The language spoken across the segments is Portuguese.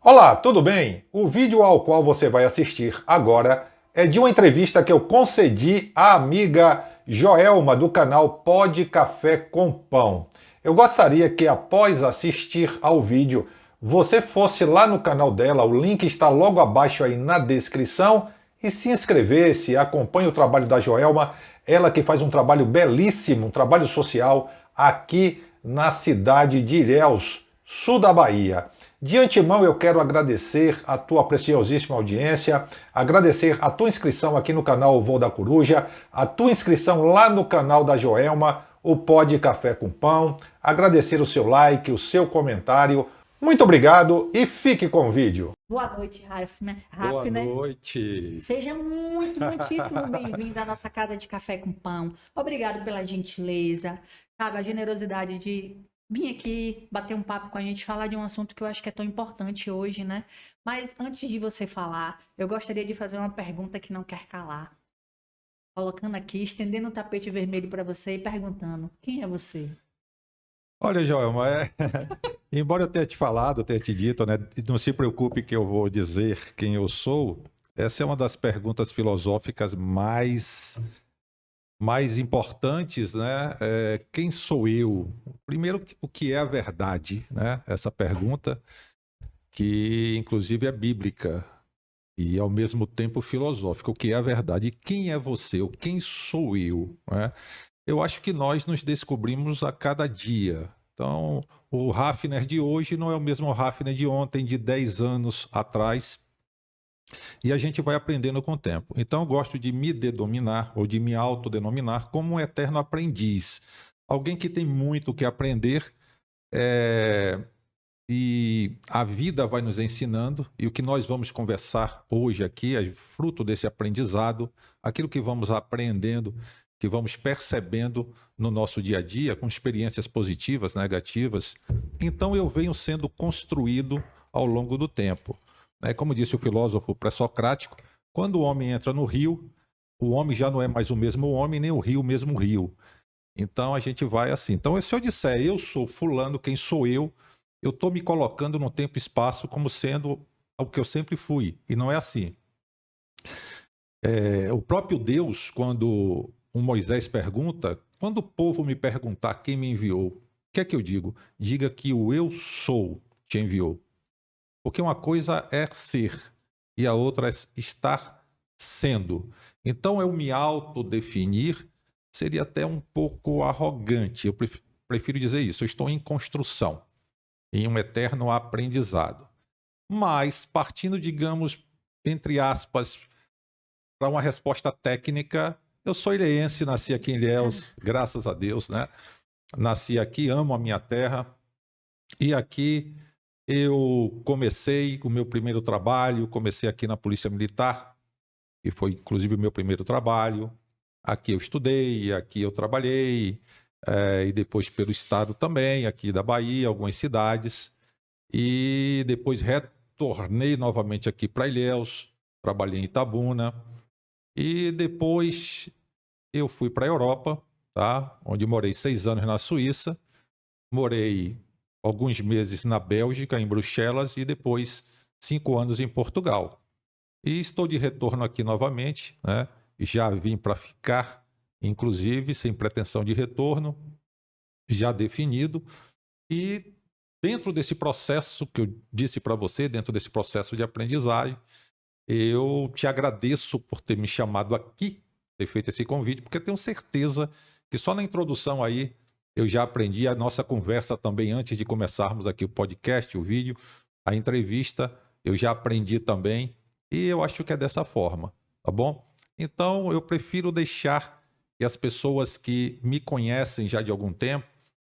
Olá, tudo bem? O vídeo ao qual você vai assistir agora é de uma entrevista que eu concedi à amiga Joelma do canal Pode Café com Pão. Eu gostaria que após assistir ao vídeo você fosse lá no canal dela, o link está logo abaixo aí na descrição, e se inscrevesse, acompanhe o trabalho da Joelma, ela que faz um trabalho belíssimo, um trabalho social aqui na cidade de Ilhéus, sul da Bahia. De antemão eu quero agradecer a tua preciosíssima audiência, agradecer a tua inscrição aqui no canal Voo da Coruja, a tua inscrição lá no canal da Joelma, o Pode Café com Pão, agradecer o seu like, o seu comentário. Muito obrigado e fique com o vídeo. Boa noite, Rafner. Boa noite. Seja muitíssimo bem-vindo à nossa casa de café com pão. Obrigado pela gentileza, sabe, a generosidade de vir aqui bater um papo com a gente, falar de um assunto que eu acho que é tão importante hoje, né? Mas antes de você falar, eu gostaria de fazer uma pergunta que não quer calar. Colocando aqui, estendendo o tapete vermelho para você e perguntando: quem é você? Olha, Joelma, embora eu tenha te falado, tenha te dito, né, não se preocupe que eu vou dizer quem eu sou, essa é uma das perguntas filosóficas mais importantes, né? Quem sou eu? Primeiro, o que é a verdade, né? Essa pergunta, que inclusive é bíblica e ao mesmo tempo filosófica. O que é a verdade? E quem é você? O quem sou eu? Né? Eu acho que nós nos descobrimos a cada dia. Então, o Rafner de hoje não é o mesmo Rafner de ontem, de 10 anos atrás. E a gente vai aprendendo com o tempo. Então, eu gosto de me denominar, ou de me autodenominar, como um eterno aprendiz. Alguém que tem muito o que aprender, e a vida vai nos ensinando, e o que nós vamos conversar hoje aqui é fruto desse aprendizado, aquilo que vamos aprendendo, que vamos percebendo no nosso dia a dia, com experiências positivas, negativas. Então eu venho sendo construído ao longo do tempo. Como disse o filósofo pré-socrático, quando o homem entra no rio, o homem já não é mais o mesmo homem, nem o rio o mesmo rio. Então a gente vai assim. Então se eu disser eu sou fulano, quem sou eu estou me colocando no tempo e espaço como sendo o que eu sempre fui. E não é assim. O próprio Deus, quando o Moisés pergunta, quando o povo me perguntar quem me enviou, o que é que eu digo? Diga que o eu sou te enviou. Porque uma coisa é ser e a outra é estar sendo. Então eu me autodefinir seria até um pouco arrogante. Eu prefiro dizer isso. Eu estou em construção, em um eterno aprendizado. Mas, partindo, digamos, entre aspas, para uma resposta técnica, eu sou ilhéense, nasci aqui em Ilhéus, graças a Deus, né? Nasci aqui, amo a minha terra. E aqui eu comecei o meu primeiro trabalho, comecei aqui na Polícia Militar, que foi inclusive o meu primeiro trabalho. Aqui eu estudei, aqui eu trabalhei, e depois pelo estado também, aqui da Bahia, algumas cidades. E depois retornei novamente aqui para Ilhéus, trabalhei em Itabuna. E depois eu fui para a Europa, tá? Onde morei 6 anos na Suíça, morei alguns meses na Bélgica, em Bruxelas, e depois 5 anos em Portugal. E estou de retorno aqui novamente, né? Já vim para ficar, inclusive, sem pretensão de retorno, já definido. E dentro desse processo que eu disse para você, dentro desse processo de aprendizagem, eu te agradeço por ter me chamado aqui, ter feito esse convite, porque tenho certeza que só na introdução aí eu já aprendi. A nossa conversa também, antes de começarmos aqui o podcast, o vídeo, a entrevista, eu já aprendi também, e eu acho que é dessa forma, tá bom? Então eu prefiro deixar que as pessoas que me conhecem já de algum tempo,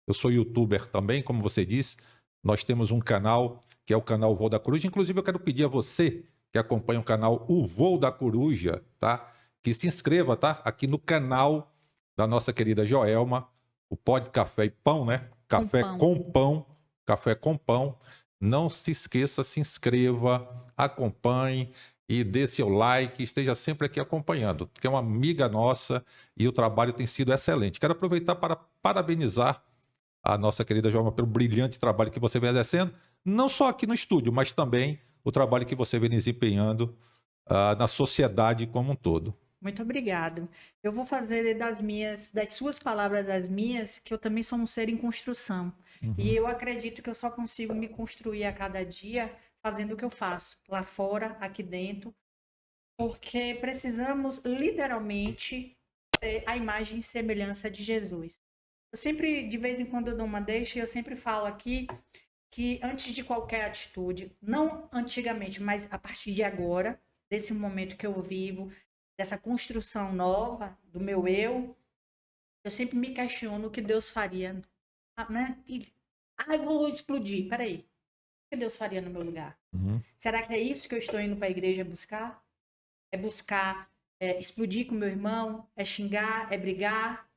eu sou youtuber também, como você disse, nós temos um canal que é o canal Voo da Coruja. Inclusive eu quero pedir a você que acompanha o canal O Voo da Coruja, tá? Que se inscreva, tá? Aqui no canal da nossa querida Joelma, o Pode Café e Pão, né? Café com pão, café com pão. Não se esqueça, se inscreva, acompanhe e dê seu like, esteja sempre aqui acompanhando, que é uma amiga nossa e o trabalho tem sido excelente. Quero aproveitar para parabenizar a nossa querida Joelma pelo brilhante trabalho que você vem exercendo, não só aqui no estúdio, mas também o trabalho que você vem desempenhando na sociedade como um todo. Muito obrigado. Eu vou fazer das suas palavras as minhas, que eu também sou um ser em construção. E eu acredito que eu só consigo me construir a cada dia fazendo o que eu faço, lá fora, aqui dentro, porque precisamos literalmente ser a imagem e semelhança de Jesus. Eu sempre, de vez em quando, eu dou uma deixa e eu sempre falo aqui que antes de qualquer atitude, não antigamente, mas a partir de agora, desse momento que eu vivo, dessa construção nova do meu eu sempre me questiono o que Deus faria, né? Eu vou explodir, peraí. O que Deus faria no meu lugar? Será que é isso que eu estou indo para a igreja buscar? É buscar explodir com meu irmão? É xingar? É brigar?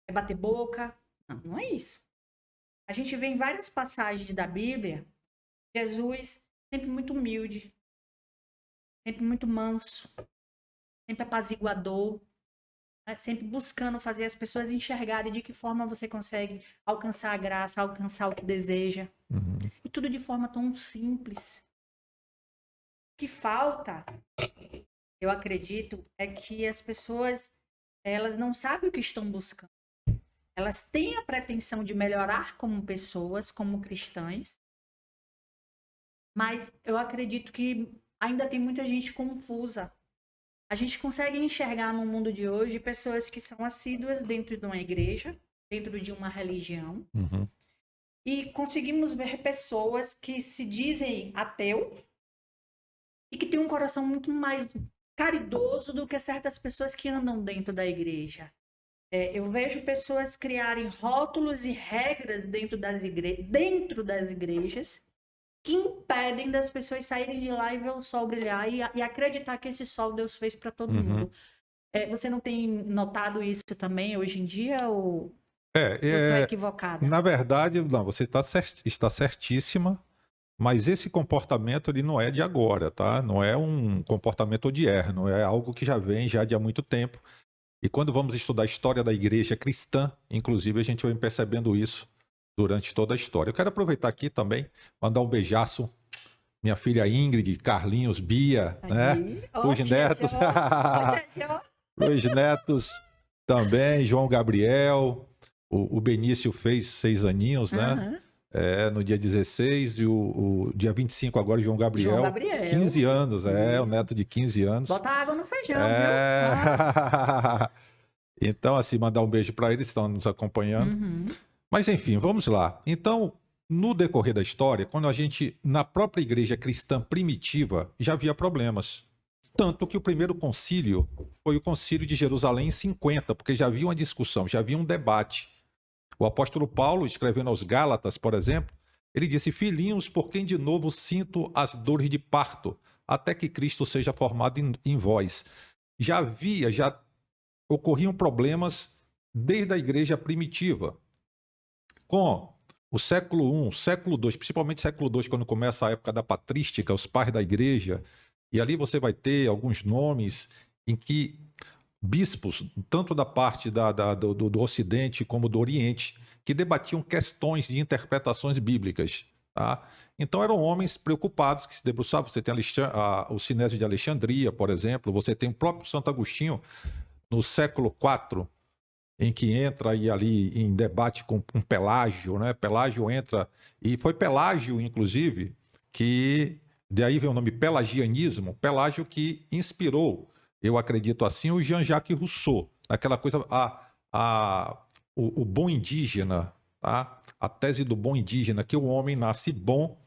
É bater boca? Não, não é isso. A gente vê em várias passagens da Bíblia, Jesus sempre muito humilde, sempre muito manso, sempre apaziguador, né? Sempre buscando fazer as pessoas enxergarem de que forma você consegue alcançar a graça, alcançar o que deseja. E tudo de forma tão simples. O que falta, eu acredito, é que as pessoas, elas não sabem o que estão buscando. Elas têm a pretensão de melhorar como pessoas, como cristãs, mas eu acredito que ainda tem muita gente confusa. A gente consegue enxergar no mundo de hoje pessoas que são assíduas dentro de uma igreja, dentro de uma religião, e conseguimos ver pessoas que se dizem ateu e que têm um coração muito mais caridoso do que certas pessoas que andam dentro da igreja. Eu vejo pessoas criarem rótulos e regras dentro das igrejas que impedem das pessoas saírem de lá e ver o sol brilhar e acreditar que esse sol Deus fez para todo mundo. Você não tem notado isso também hoje em dia ou eu estou equivocada? Na verdade, não, você está certíssima, mas esse comportamento ele não é de agora, tá? Não é um comportamento odierno, é algo que já vem já de há muito tempo. E quando vamos estudar a história da igreja cristã, inclusive, a gente vai percebendo isso durante toda a história. Eu quero aproveitar aqui também, mandar um beijaço, minha filha Ingrid, Carlinhos, Bia, né? Os netos. Os netos também, João Gabriel, o Benício fez 6 aninhos, né? No dia 16 e o dia 25 agora o João Gabriel. 15 anos, o neto de 15 anos. Bota água no feijão, viu? Então, assim, mandar um beijo para eles, estão nos acompanhando. Mas, enfim, vamos lá. Então, no decorrer da história, quando a gente, na própria igreja cristã primitiva, já havia problemas. Tanto que o primeiro concílio foi o concílio de Jerusalém em 50, porque já havia uma discussão, já havia um debate. O apóstolo Paulo, escrevendo aos Gálatas, por exemplo, ele disse: filhinhos, por quem de novo sinto as dores de parto, até que Cristo seja formado em vós. Já ocorriam problemas desde a igreja primitiva. Com o século I, século II, principalmente século II, quando começa a época da patrística, os pais da igreja, e ali você vai ter alguns nomes em que bispos, tanto da parte do Ocidente como do Oriente, que debatiam questões de interpretações bíblicas. Tá? Então eram homens preocupados que se debruçavam. Você tem o Sinésio de Alexandria, por exemplo, você tem o próprio Santo Agostinho, no século IV, em que entra aí ali em debate com Pelágio, né? Pelágio entra, e foi Pelágio, inclusive, que daí vem o nome pelagianismo, Pelágio que inspirou, eu acredito assim, o Jean-Jacques Rousseau, aquela coisa, o bom indígena, tá? A tese do bom indígena, que o homem nasce bom,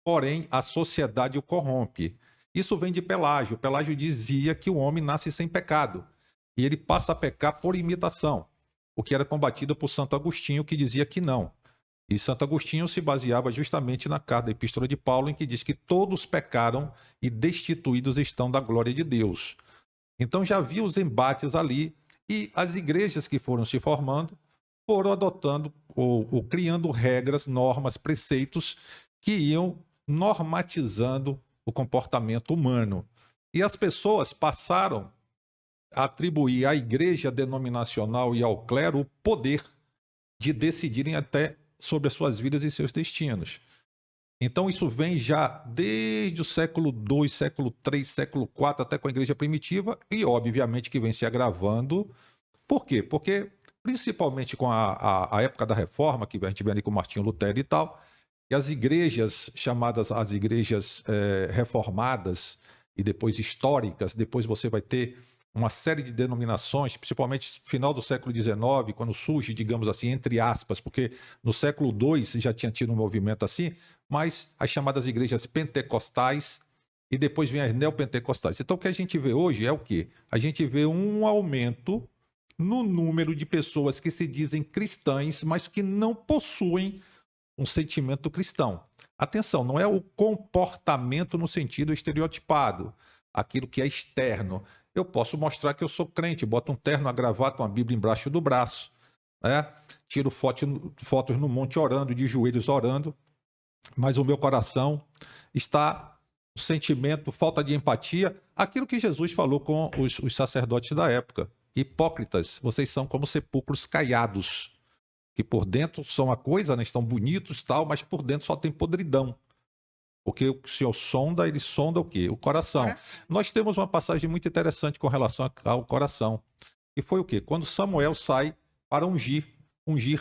porém a sociedade o corrompe. Isso vem de Pelágio. Pelágio dizia que o homem nasce sem pecado e ele passa a pecar por imitação, o que era combatido por Santo Agostinho, que dizia que não. E Santo Agostinho se baseava justamente na carta da Epístola de Paulo, em que diz que todos pecaram e destituídos estão da glória de Deus. Então já havia os embates ali, e as igrejas que foram se formando foram adotando ou criando regras, normas, preceitos que iam normatizando o comportamento humano. E as pessoas passaram a atribuir à igreja denominacional e ao clero o poder de decidirem até sobre as suas vidas e seus destinos. Então isso vem já desde o século II, século III, século IV, até com a igreja primitiva, e obviamente que vem se agravando. Por quê? Porque principalmente com a época da Reforma, que a gente vem ali com Martinho Lutero e tal, e as igrejas chamadas as igrejas reformadas e depois históricas, depois você vai ter uma série de denominações, principalmente no final do século XIX, quando surge, digamos assim, entre aspas, porque no século II já tinha tido um movimento assim, mas as chamadas igrejas pentecostais e depois vem as neopentecostais. Então o que a gente vê hoje é o quê? A gente vê um aumento no número de pessoas que se dizem cristãs, mas que não possuem um sentimento cristão. Atenção, não é o comportamento no sentido estereotipado, aquilo que é externo. Eu posso mostrar que eu sou crente, boto um terno, uma gravata, uma Bíblia embaixo do braço, né? Tiro fotos no monte orando, de joelhos orando, mas o meu coração está o sentimento, falta de empatia, aquilo que Jesus falou com os sacerdotes da época. Hipócritas, vocês são como sepulcros caiados, que por dentro são uma coisa, né? Estão bonitos tal, mas por dentro só tem podridão. Porque o Senhor sonda, ele sonda o quê? O coração. Nós temos uma passagem muito interessante com relação ao coração. E foi o quê? Quando Samuel sai para ungir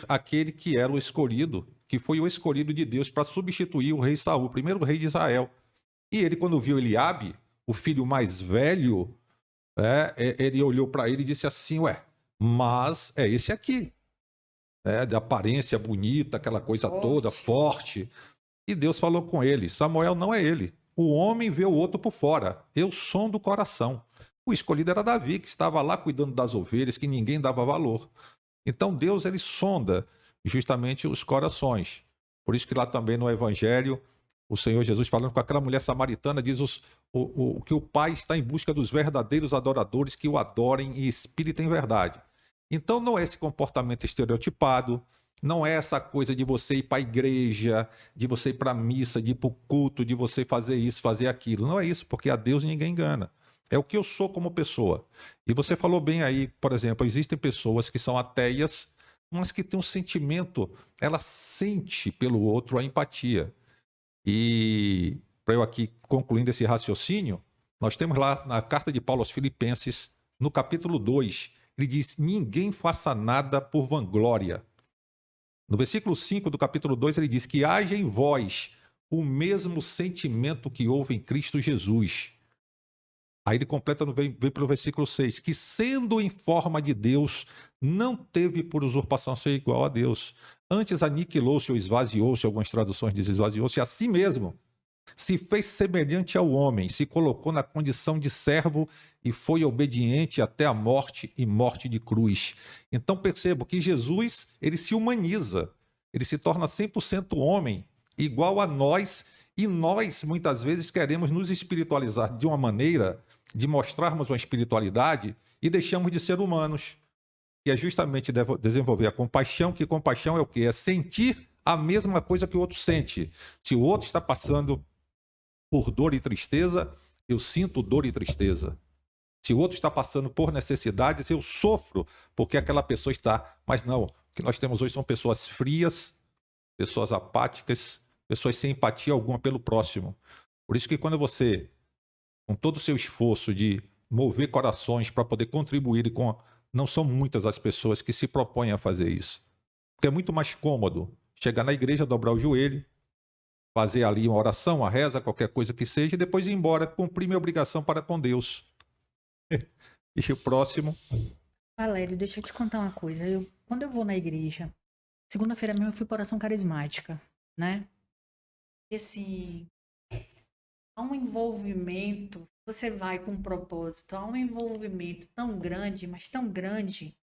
aquele que era o escolhido, que foi o escolhido de Deus para substituir o rei Saul, o primeiro rei de Israel. E ele, quando viu Eliabe, o filho mais velho, ele olhou para ele e disse assim, mas é esse aqui, de aparência bonita, aquela coisa toda, forte. E Deus falou com ele, Samuel não é ele. O homem vê o outro por fora. Eu sondo o coração. O escolhido era Davi, que estava lá cuidando das ovelhas, que ninguém dava valor. Então Deus, ele sonda justamente os corações. Por isso que lá também no Evangelho, o Senhor Jesus falando com aquela mulher samaritana, diz que o Pai está em busca dos verdadeiros adoradores que o adorem em espírito e em verdade. Então não é esse comportamento estereotipado, não é essa coisa de você ir para a igreja, de você ir para a missa, de ir para o culto, de você fazer isso, fazer aquilo. Não é isso, porque a Deus ninguém engana. É o que eu sou como pessoa. E você falou bem aí, por exemplo, existem pessoas que são ateias, mas que têm um sentimento, ela sente pelo outro a empatia. E para eu aqui concluindo esse raciocínio, nós temos lá na carta de Paulo aos Filipenses, no capítulo 2, ele diz: ninguém faça nada por vanglória. No versículo 5 do capítulo 2, ele diz que haja em vós o mesmo sentimento que houve em Cristo Jesus. Aí ele completa, vem pelo versículo 6, que sendo em forma de Deus, não teve por usurpação ser igual a Deus. Antes aniquilou-se ou esvaziou-se, algumas traduções dizem esvaziou-se, a si mesmo. Se fez semelhante ao homem, se colocou na condição de servo e foi obediente até a morte e morte de cruz. Então percebo que Jesus, ele se humaniza, ele se torna 100% homem, igual a nós, e nós muitas vezes queremos nos espiritualizar de uma maneira, de mostrarmos uma espiritualidade e deixamos de ser humanos. E é justamente desenvolver a compaixão, que compaixão é o quê? É sentir a mesma coisa que o outro sente. Se o outro está passando por dor e tristeza, eu sinto dor e tristeza. Se o outro está passando por necessidades, eu sofro porque aquela pessoa está. Mas não, o que nós temos hoje são pessoas frias, pessoas apáticas, pessoas sem empatia alguma pelo próximo. Por isso que quando você, com todo o seu esforço de mover corações para poder contribuir não são muitas as pessoas que se propõem a fazer isso. Porque é muito mais cômodo chegar na igreja, dobrar o joelho, fazer ali uma oração, uma reza, qualquer coisa que seja, e depois ir embora, cumprir minha obrigação para com Deus. E o próximo... Valério, deixa eu te contar uma coisa. Quando eu vou na igreja, segunda-feira mesmo eu fui para oração carismática, né? E assim, há um envolvimento, você vai com um propósito, há um envolvimento tão grande, mas tão grande,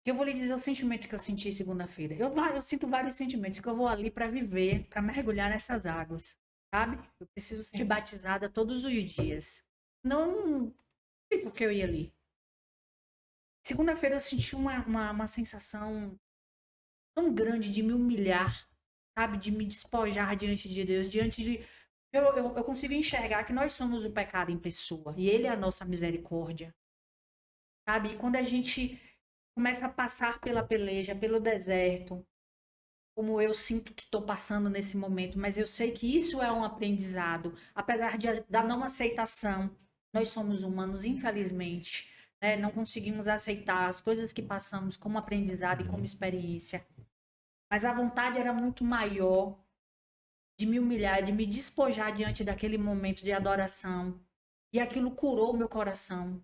que eu vou lhe dizer o sentimento que eu senti segunda-feira. Eu sinto vários sentimentos que eu vou ali para viver, para mergulhar nessas águas, sabe? Eu preciso ser batizada todos os dias. Não sei por que eu ia ali. Segunda-feira eu senti uma sensação tão grande de me humilhar, sabe? De me despojar diante de Deus, diante de... Eu consigo enxergar que nós somos o pecado em pessoa e Ele é a nossa misericórdia, sabe? E quando a gente começa a passar pela peleja, pelo deserto, como eu sinto que estou passando nesse momento, mas eu sei que isso é um aprendizado, apesar da não aceitação. Nós somos humanos, infelizmente, né? Não conseguimos aceitar as coisas que passamos como aprendizado e como experiência. Mas a vontade era muito maior de me humilhar, de me despojar diante daquele momento de adoração. E aquilo curou o meu coração.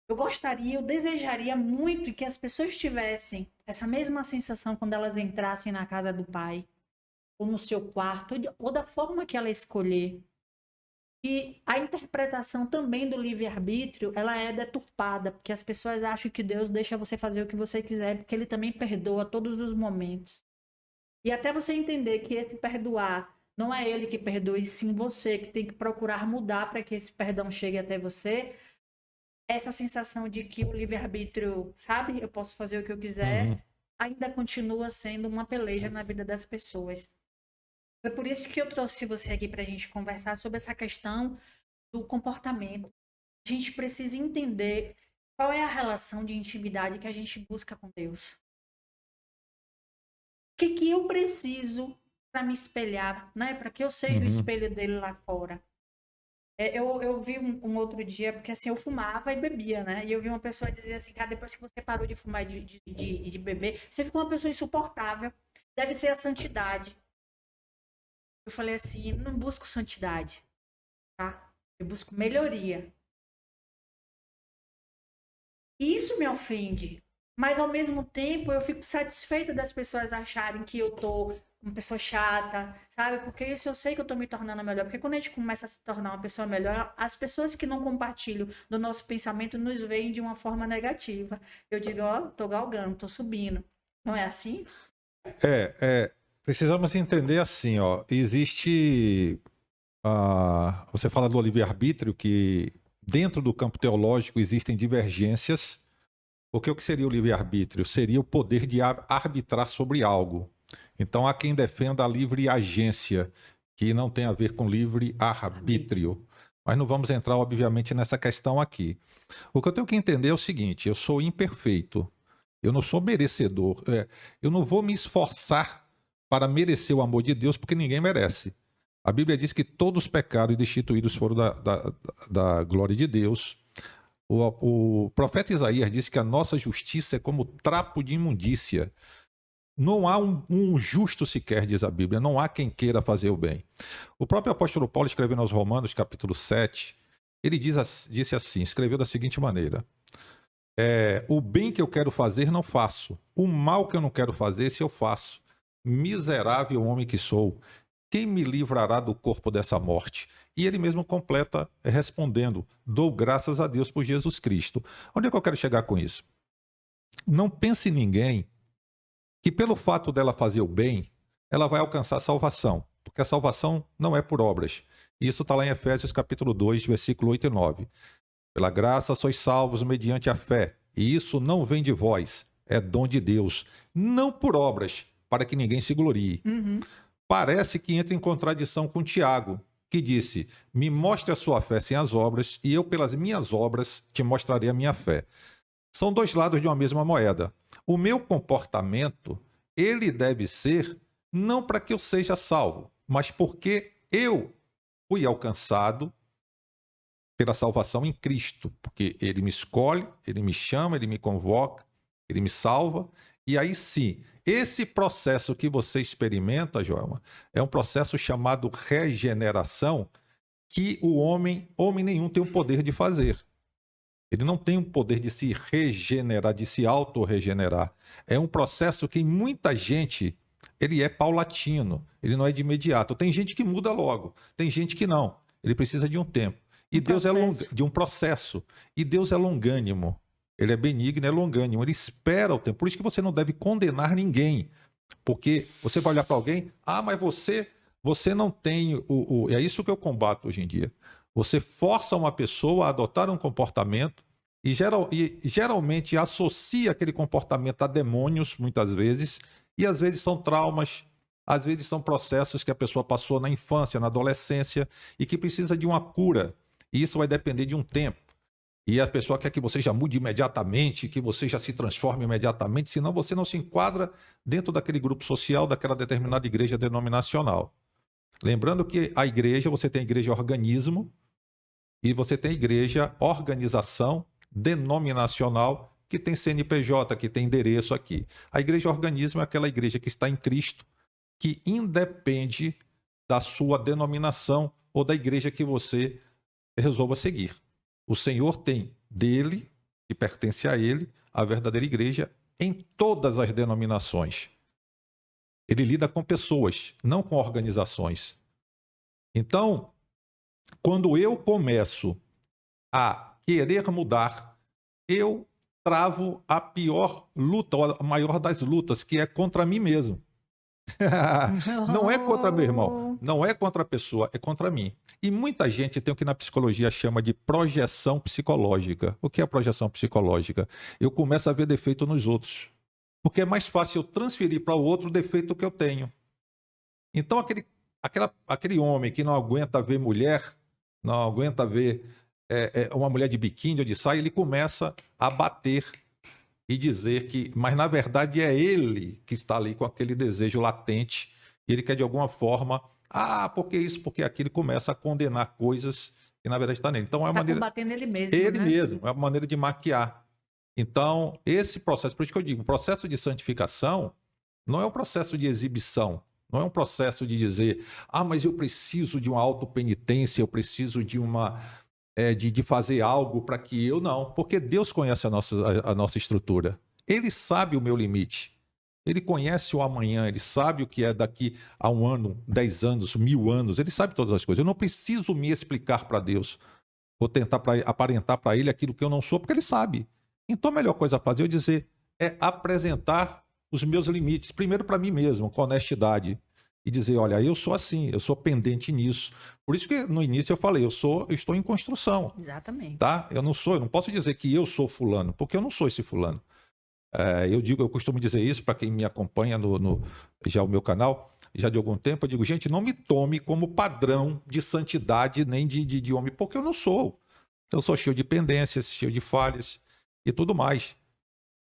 Eu gostaria, eu desejaria muito que as pessoas tivessem essa mesma sensação quando elas entrassem na casa do Pai, ou no seu quarto, ou da forma que ela escolher. E a interpretação também do livre-arbítrio, ela é deturpada, porque as pessoas acham que Deus deixa você fazer o que você quiser, porque Ele também perdoa todos os momentos. E até você entender que esse perdoar não é Ele que perdoa, e sim você que tem que procurar mudar para que esse perdão chegue até você, essa sensação de que o livre-arbítrio, sabe, eu posso fazer o que eu quiser, ainda continua sendo uma peleja na vida das pessoas. Foi por isso que eu trouxe você aqui para a gente conversar sobre essa questão do comportamento. A gente precisa entender qual é a relação de intimidade que a gente busca com Deus. O que eu preciso para me espelhar, né? Para que eu seja o espelho dele lá fora. Eu vi um outro dia, porque assim, eu fumava e bebia, né? E eu vi uma pessoa dizer assim, cara, depois que você parou de fumar e de beber, você fica uma pessoa insuportável. Deve ser a santidade. Eu falei assim, não busco santidade, tá? Eu busco melhoria. E isso me ofende. Mas ao mesmo tempo eu fico satisfeita das pessoas acharem que eu tô uma pessoa chata, sabe? Porque isso eu sei que eu tô me tornando melhor. Porque quando a gente começa a se tornar uma pessoa melhor, as pessoas que não compartilham do nosso pensamento nos veem de uma forma negativa. Eu digo, ó, tô galgando, tô subindo. Não é assim? Precisamos entender assim, ó, existe, você fala do livre-arbítrio, que dentro do campo teológico existem divergências, porque o que seria o livre-arbítrio? Seria o poder de arbitrar sobre algo. Então há quem defenda a livre agência, que não tem a ver com livre-arbítrio. Mas não vamos entrar, obviamente, nessa questão aqui. O que eu tenho que entender é o seguinte, eu sou imperfeito, eu não sou merecedor, eu não vou me esforçar para merecer o amor de Deus, porque ninguém merece. A Bíblia diz que todos pecaram e destituídos foram da glória de Deus. O profeta Isaías disse que a nossa justiça é como trapo de imundícia. Não há um justo sequer, diz a Bíblia, não há quem queira fazer o bem. O próprio apóstolo Paulo, escrevendo aos Romanos, capítulo 7, ele disse assim, escreveu da seguinte maneira, o bem que eu quero fazer não faço, o mal que eu não quero fazer, esse eu faço. Miserável homem que sou, quem me livrará do corpo dessa morte? E ele mesmo completa respondendo, dou graças a Deus por Jesus Cristo. Onde é que eu quero chegar com isso? Não pense em ninguém que pelo fato dela fazer o bem, ela vai alcançar a salvação, porque a salvação não é por obras. Isso está lá em Efésios capítulo 2, versículo 8 e 9. Pela graça sois salvos mediante a fé, e isso não vem de vós, é dom de Deus, não por obras, para que ninguém se glorie. Parece que entra em contradição com Tiago, que disse, me mostre a sua fé sem as obras, e eu pelas minhas obras te mostrarei a minha fé. São dois lados de uma mesma moeda. O meu comportamento, ele deve ser não para que eu seja salvo, mas porque eu fui alcançado pela salvação em Cristo, porque ele me escolhe, ele me chama, ele me convoca, ele me salva, e aí sim, esse processo que você experimenta, Joelma, é um processo chamado regeneração, que o homem nenhum tem o poder de fazer. Ele não tem o poder de se regenerar, de se autorregenerar. É um processo que muita gente, ele é paulatino, ele não é de imediato. Tem gente que muda logo, tem gente que não. Ele precisa de um tempo. E Deus de um processo. E Deus é longânimo. Ele é benigno, é longânimo. Ele espera o tempo. Por isso que você não deve condenar ninguém. Porque você vai olhar para alguém, mas você não tem É isso que eu combato hoje em dia. Você força uma pessoa a adotar um comportamento e geralmente associa aquele comportamento a demônios, muitas vezes, e às vezes são traumas, às vezes são processos que a pessoa passou na infância, na adolescência, e que precisa de uma cura. E isso vai depender de um tempo. E a pessoa quer que você já mude imediatamente, que você já se transforme imediatamente, senão você não se enquadra dentro daquele grupo social, daquela determinada igreja denominacional. Lembrando que a igreja, você tem a igreja organismo e você tem a igreja organização denominacional que tem CNPJ, que tem endereço aqui. A igreja organismo é aquela igreja que está em Cristo, que independe da sua denominação ou da igreja que você resolva seguir. O Senhor tem dele, que pertence a ele, a verdadeira igreja em todas as denominações. Ele lida com pessoas, não com organizações. Então, quando eu começo a querer mudar, eu travo a pior luta, ou a maior das lutas, que é contra mim mesmo. Não é contra meu irmão, não é contra a pessoa, é contra mim. E muita gente tem o que na psicologia chama de projeção psicológica. O que é projeção psicológica? Eu começo a ver defeito nos outros. Porque é mais fácil eu transferir para o outro o defeito que eu tenho. Então, aquele homem que não aguenta ver mulher, não aguenta ver uma mulher de biquíni ou de saia, ele começa a bater e dizer que, mas na verdade é ele que está ali com aquele desejo latente e ele quer de alguma forma, porque isso, porque aquilo, começa a condenar coisas que na verdade está nele. Então é uma maneira, combatendo ele mesmo, ele né? mesmo, é uma maneira de maquiar. Então esse processo, por isso que eu digo, o processo de santificação não é um processo de exibição, não é um processo de dizer, mas eu preciso de uma autopenitência, eu preciso de de fazer algo para que eu não, porque Deus conhece a nossa estrutura. Ele sabe o meu limite. Ele conhece o amanhã, ele sabe o que é daqui a 1 ano, 10 anos, 1000 anos, ele sabe todas as coisas. Eu não preciso me explicar para Deus, ou tentar aparentar para ele aquilo que eu não sou, porque ele sabe. Então a melhor coisa a fazer, eu dizer, é apresentar os meus limites, primeiro para mim mesmo, com honestidade. E dizer, olha, eu sou assim, eu sou pendente nisso. Por isso que no início eu falei, eu estou em construção. Exatamente. Tá? Eu não posso dizer que eu sou fulano, porque eu não sou esse fulano. Eu costumo dizer isso para quem me acompanha já o meu canal, já de algum tempo, eu digo, gente, não me tome como padrão de santidade nem de homem, porque eu não sou. Eu sou cheio de pendências, cheio de falhas e tudo mais.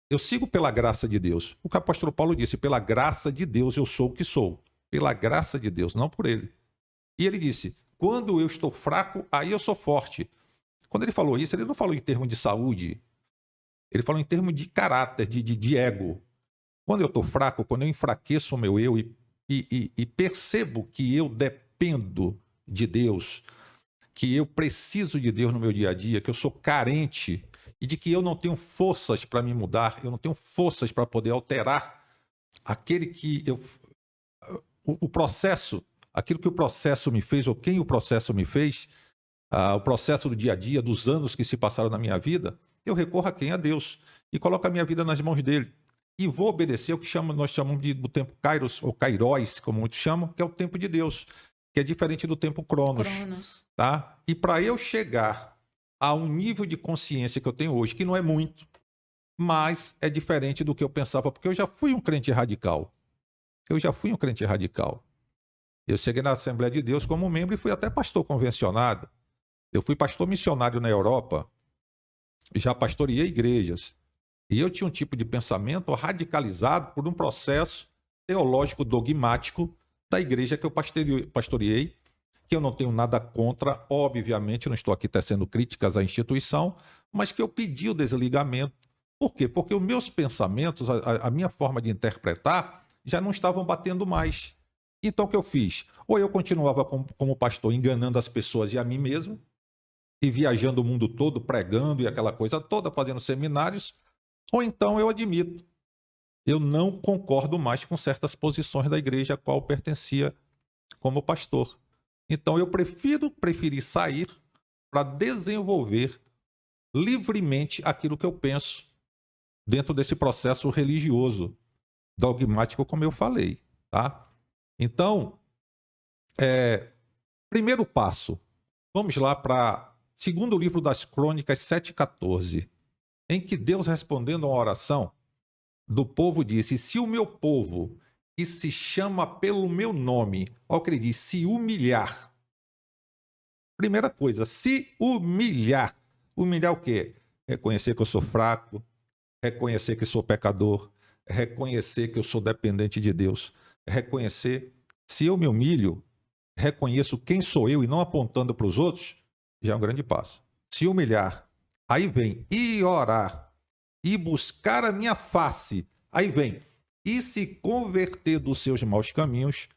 Eu sigo pela graça de Deus. O que o apóstolo Paulo disse, pela graça de Deus eu sou o que sou. Pela graça de Deus, não por ele. E ele disse, quando eu estou fraco, aí eu sou forte. Quando ele falou isso, ele não falou em termos de saúde, ele falou em termos de caráter, de ego. Quando eu estou fraco, quando eu enfraqueço o meu eu e percebo que eu dependo de Deus, que eu preciso de Deus no meu dia a dia, que eu sou carente e de que eu não tenho forças para me mudar, eu não tenho forças para poder alterar aquele que o processo, aquilo que o processo me fez, ou quem o processo me fez, o processo do dia a dia, dos anos que se passaram na minha vida, eu recorro a quem? A Deus. E coloco a minha vida nas mãos dele. E vou obedecer o que nós chamamos do tempo Kairos, ou Kairos, como muitos chamam, que é o tempo de Deus, que é diferente do tempo Cronos. Tá? E para eu chegar a um nível de consciência que eu tenho hoje, que não é muito, mas é diferente do que eu pensava, porque eu já fui um crente radical. Eu cheguei na Assembleia de Deus como membro e fui até pastor convencionado. Eu fui pastor missionário na Europa, já pastoreei igrejas. E eu tinha um tipo de pensamento radicalizado por um processo teológico dogmático da igreja que eu pastoreei, que eu não tenho nada contra, obviamente, não estou aqui tecendo críticas à instituição, mas que eu pedi o desligamento. Por quê? Porque os meus pensamentos, a minha forma de interpretar, já não estavam batendo mais. Então o que eu fiz? Ou eu continuava como pastor enganando as pessoas e a mim mesmo, e viajando o mundo todo, pregando e aquela coisa toda, fazendo seminários, ou então eu admito, eu não concordo mais com certas posições da igreja a qual eu pertencia como pastor. Então eu preferi sair para desenvolver livremente aquilo que eu penso dentro desse processo religioso, dogmático, como eu falei, tá? Então, primeiro passo, vamos lá para segundo livro das Crônicas 7,14, em que Deus, respondendo a uma oração do povo, disse, se o meu povo, que se chama pelo meu nome, olha o que ele diz, se humilhar. Primeira coisa, se humilhar. Humilhar o quê? Reconhecer que eu sou fraco, reconhecer que sou pecador, reconhecer que eu sou dependente de Deus, reconhecer. Se eu me humilho, reconheço quem sou eu e não apontando para os outros, já é um grande passo. Se humilhar, aí vem e orar e buscar a minha face, aí vem e se converter dos seus maus caminhos,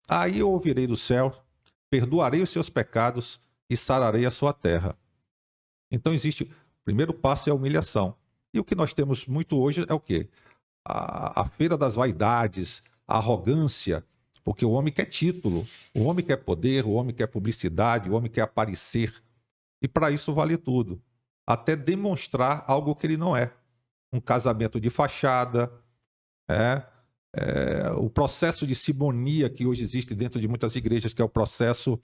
aí eu ouvirei do céu, perdoarei os seus pecados e sararei a sua terra. Então existe, o primeiro passo é a humilhação. E o que nós temos muito hoje é o quê? A feira das vaidades, a arrogância, porque o homem quer título, o homem quer poder, o homem quer publicidade, o homem quer aparecer. E para isso vale tudo. Até demonstrar algo que ele não é. Um casamento de fachada, o processo de simonia que hoje existe dentro de muitas igrejas, que é o processo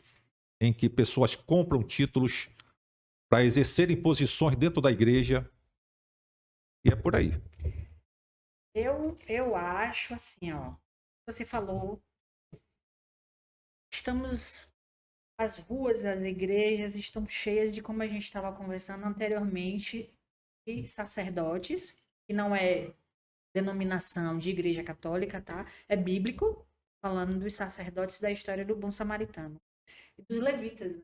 em que pessoas compram títulos para exercerem posições dentro da igreja. E é por aí. Eu acho assim, ó. Você falou, as ruas, as igrejas estão cheias de, como a gente estava conversando anteriormente, de sacerdotes, que não é denominação de igreja católica, tá? É bíblico, falando dos sacerdotes da história do bom samaritano. E dos levitas, né?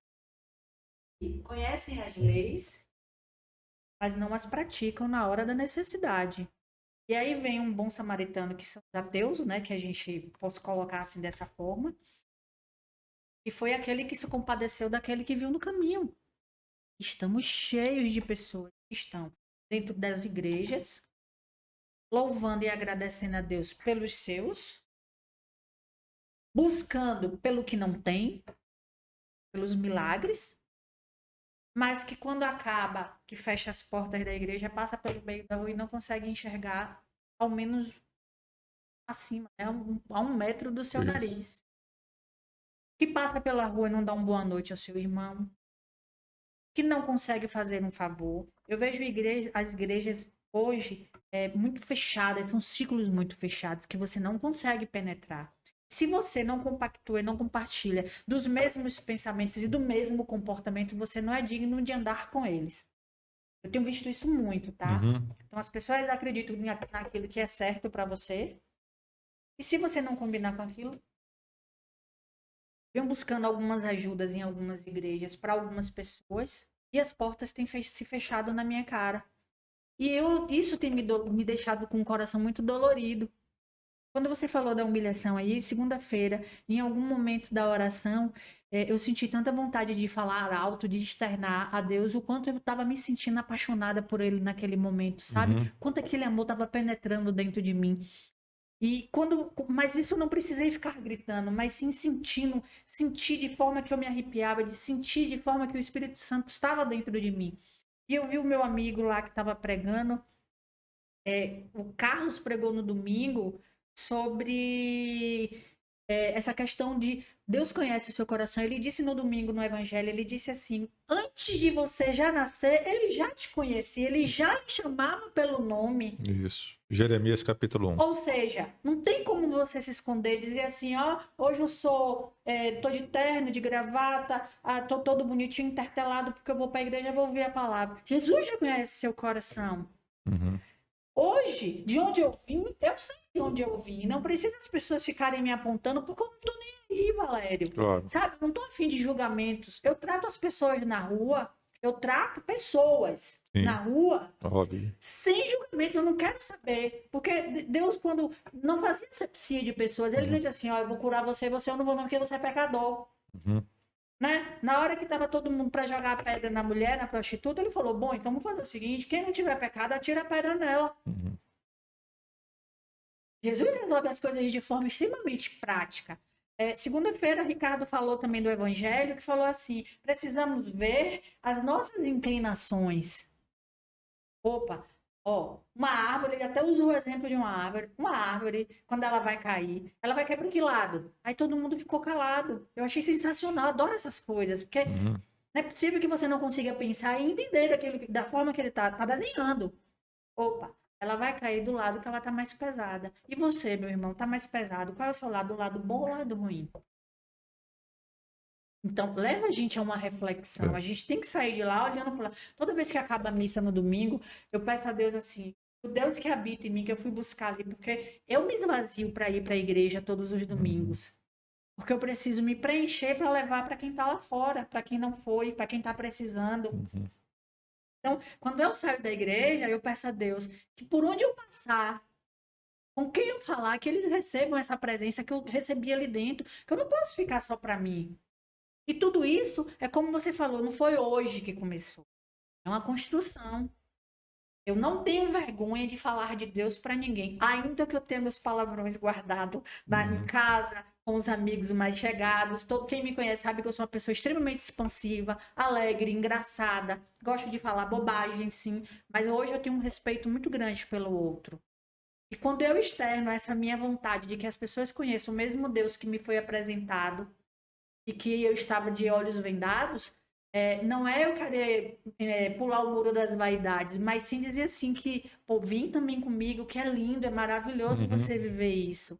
Que conhecem as leis, mas não as praticam na hora da necessidade. E aí vem um bom samaritano, que são os ateus, né? Que a gente possa colocar assim dessa forma. E foi aquele que se compadeceu daquele que viu no caminho. Estamos cheios de pessoas que estão dentro das igrejas, louvando e agradecendo a Deus pelos seus, buscando pelo que não tem, pelos milagres, mas que quando acaba, que fecha as portas da igreja, passa pelo meio da rua e não consegue enxergar, ao menos acima, né? A 1 metro do seu Isso. nariz. Que passa pela rua e não dá uma boa noite ao seu irmão, que não consegue fazer um favor. Eu vejo as igrejas hoje muito fechadas, são ciclos muito fechados que você não consegue penetrar. Se você não compactua e não compartilha dos mesmos pensamentos e do mesmo comportamento, você não é digno de andar com eles. Eu tenho visto isso muito, tá? Uhum. Então as pessoas acreditam naquilo que é certo para você. E se você não combinar com aquilo, venho buscando algumas ajudas em algumas igrejas para algumas pessoas e as portas têm se fechado na minha cara. E isso tem me deixado com o coração muito dolorido. Quando você falou da humilhação aí, segunda-feira, em algum momento da oração, eu senti tanta vontade de falar alto, de externar a Deus o quanto eu estava me sentindo apaixonada por Ele naquele momento, sabe? Uhum. Quanto aquele amor estava penetrando dentro de mim. Mas isso eu não precisei ficar gritando, mas sim sentindo, sentir de forma que eu me arrepiava, de sentir de forma que o Espírito Santo estava dentro de mim. E eu vi o meu amigo lá que estava pregando, o Carlos pregou no domingo sobre essa questão de Deus conhece o seu coração. Ele disse no domingo no Evangelho, ele disse assim: antes de você já nascer, ele já te conhecia, ele já te chamava pelo nome. Isso. Jeremias capítulo 1. Ou seja, não tem como você se esconder, dizer assim, ó, hoje eu tô de terno, de gravata, tô todo bonitinho, intertelado, porque eu vou para a igreja e vou ouvir a palavra. Jesus já conhece seu coração. Uhum. Hoje, de onde eu vim, eu sei de onde eu vim. Não precisa as pessoas ficarem me apontando, porque eu não tô nem aí, Valério. Claro. Sabe, eu não tô afim de julgamentos. Eu trato as pessoas na rua, eu trato pessoas Sim. na rua Óbvio. sem julgamento. Eu não quero saber. Porque Deus, quando não fazia asepsia de pessoas, ele não dizia assim, ó, eu vou curar você e você eu não vou não, porque você é pecador. Uhum. Né? Na hora que tava todo mundo para jogar a pedra na mulher, na prostituta, ele falou, bom, então vamos fazer o seguinte, quem não tiver pecado, atira a pedra nela. Uhum. Jesus resolve as coisas de forma extremamente prática. Segunda-feira, Ricardo falou também do Evangelho, que falou assim, precisamos ver as nossas inclinações. Opa, ó, uma árvore, ele até usou o exemplo de uma árvore, quando ela vai cair para que lado? Aí todo mundo ficou calado. Eu achei sensacional, adoro essas coisas, porque Uhum. não é possível que você não consiga pensar e entender da forma que ele tá desenhando. Opa, ela vai cair do lado que ela tá mais pesada. E você, meu irmão, tá mais pesado. Qual é o seu lado? O lado bom ou o lado ruim? Então, leva a gente a uma reflexão. A gente tem que sair de lá olhando para lá. Toda vez que acaba a missa no domingo, eu peço a Deus assim, o Deus que habita em mim, que eu fui buscar ali, porque eu me esvazio para ir para a igreja todos os domingos. Porque eu preciso me preencher para levar para quem está lá fora, para quem não foi, para quem está precisando. Então, quando eu saio da igreja, eu peço a Deus que por onde eu passar, com quem eu falar, que eles recebam essa presença que eu recebi ali dentro, que eu não posso ficar só para mim. E tudo isso é como você falou, não foi hoje que começou. É uma construção. Eu não tenho vergonha de falar de Deus para ninguém, ainda que eu tenha meus palavrões guardados em casa, com os amigos mais chegados. Quem me conhece sabe que eu sou uma pessoa extremamente expansiva, alegre, engraçada. Gosto de falar bobagem, sim, mas hoje eu tenho um respeito muito grande pelo outro. E quando eu externo essa minha vontade de que as pessoas conheçam o mesmo Deus que me foi apresentado e que eu estava de olhos vendados, não é eu querer pular o muro das vaidades, mas sim dizer assim que, pô, vem também comigo, que é lindo, é maravilhoso você viver isso.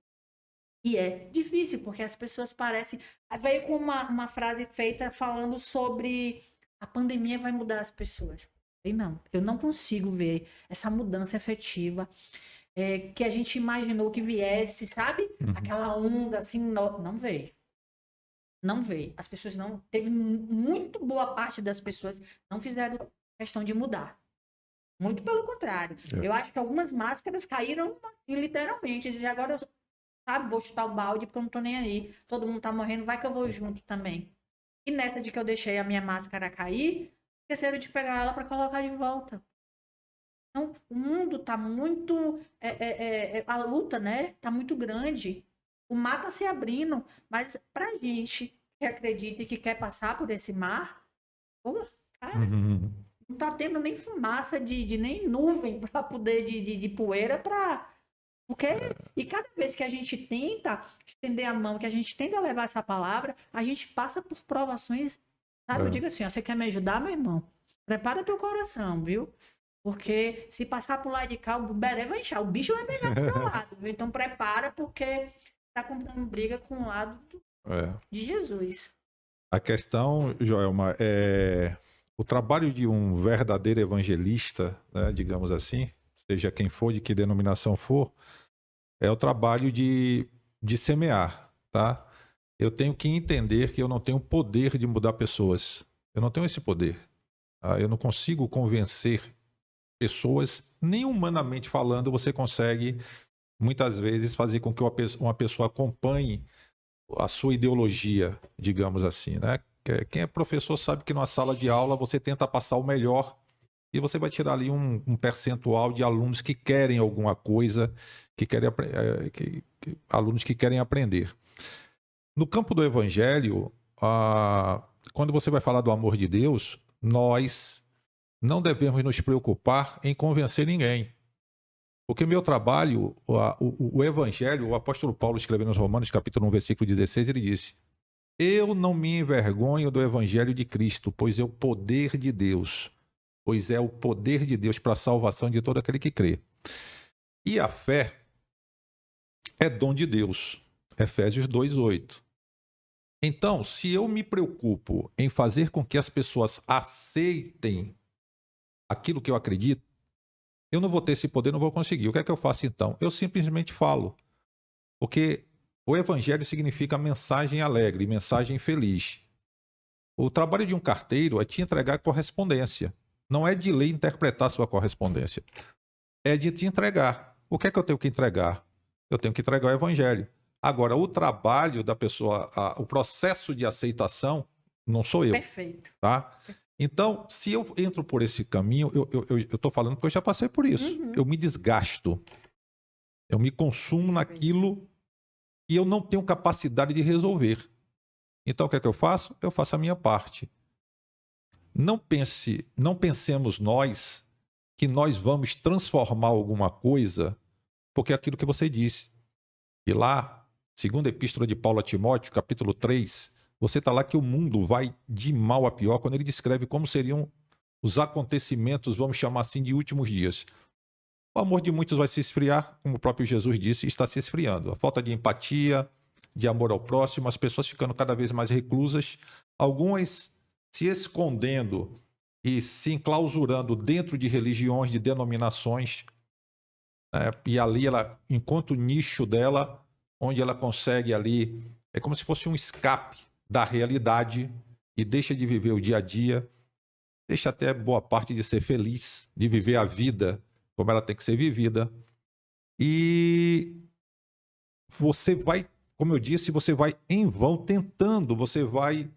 E é difícil, porque as pessoas parecem... Aí veio com uma frase feita falando sobre a pandemia vai mudar as pessoas. E não, eu não consigo ver essa mudança efetiva que a gente imaginou que viesse, sabe? Aquela onda assim, não veio. Não veio. As pessoas não... Teve muito boa parte das pessoas não fizeram questão de mudar. Muito pelo contrário. Eu acho que algumas máscaras caíram assim, literalmente. E agora, sabe, vou chutar o balde porque eu não tô nem aí. Todo mundo tá morrendo, vai que eu vou junto também. E nessa de que eu deixei a minha máscara cair, esqueceram de pegar ela para colocar de volta. Então, o mundo tá muito... a luta, né? Tá muito grande. O mar tá se abrindo, mas pra gente que acredita e que quer passar por esse mar, pô, cara, não tá tendo nem fumaça de nem nuvem para poder de poeira para porque e cada vez que a gente tenta estender a mão, que a gente tenta levar essa palavra, a gente passa por provações, sabe? Eu digo assim, ó, você quer me ajudar, meu irmão? Prepara teu coração, viu? Porque se passar por lá de cá, o beré vai inchar, o bicho vai pegar pro seu lado, viu? Então prepara porque tá comprando briga com o lado de Jesus. A questão, Joelma, é o trabalho de um verdadeiro evangelista, né, digamos assim, seja quem for, de que denominação for, é o trabalho de semear, tá? Eu tenho que entender que eu não tenho o poder de mudar pessoas. Eu não tenho esse poder. Tá? Eu não consigo convencer pessoas, nem humanamente falando, você consegue muitas vezes fazer com que uma pessoa acompanhe a sua ideologia, digamos assim, né? Quem é professor sabe que numa sala de aula você tenta passar o melhor e você vai tirar ali um percentual de alunos que querem alguma coisa, que querem alunos que querem aprender. No campo do evangelho, quando você vai falar do amor de Deus, nós não devemos nos preocupar em convencer ninguém. Porque meu trabalho, o Evangelho, o apóstolo Paulo escrevendo nos Romanos, capítulo 1, versículo 16, ele disse: eu não me envergonho do Evangelho de Cristo, pois é o poder de Deus. Pois é o poder de Deus para a salvação de todo aquele que crê. E a fé é dom de Deus. Efésios 2:8. Então, se eu me preocupo em fazer com que as pessoas aceitem aquilo que eu acredito, eu não vou ter esse poder, não vou conseguir. O que é que eu faço então? Eu simplesmente falo. Porque o evangelho significa mensagem alegre, mensagem feliz. O trabalho de um carteiro é te entregar correspondência. Não é de lei interpretar sua correspondência. É de te entregar. O que é que eu tenho que entregar? Eu tenho que entregar o evangelho. Agora, o trabalho da pessoa, o processo de aceitação, não sou eu. Perfeito. Tá? Então, se eu entro por esse caminho, eu estou falando porque eu já passei por isso. Eu me desgasto. Eu me consumo naquilo e eu não tenho capacidade de resolver. Então, o que é que eu faço? Eu faço a minha parte. Não pensemos nós que nós vamos transformar alguma coisa, porque é aquilo que você disse. E lá, segunda epístola de Paulo a Timóteo, capítulo 3, você está lá que o mundo vai de mal a pior, quando ele descreve como seriam os acontecimentos, vamos chamar assim, de últimos dias. O amor de muitos vai se esfriar, como o próprio Jesus disse, está se esfriando. A falta de empatia, de amor ao próximo, as pessoas ficando cada vez mais reclusas, algumas se escondendo e se enclausurando dentro de religiões, de denominações, e ali ela encontra o nicho dela, onde ela consegue ali, é como se fosse um escape da realidade e deixa de viver o dia a dia, deixa até boa parte de ser feliz, de viver a vida como ela tem que ser vivida. E você vai, como eu disse, você vai em vão tentando, você vai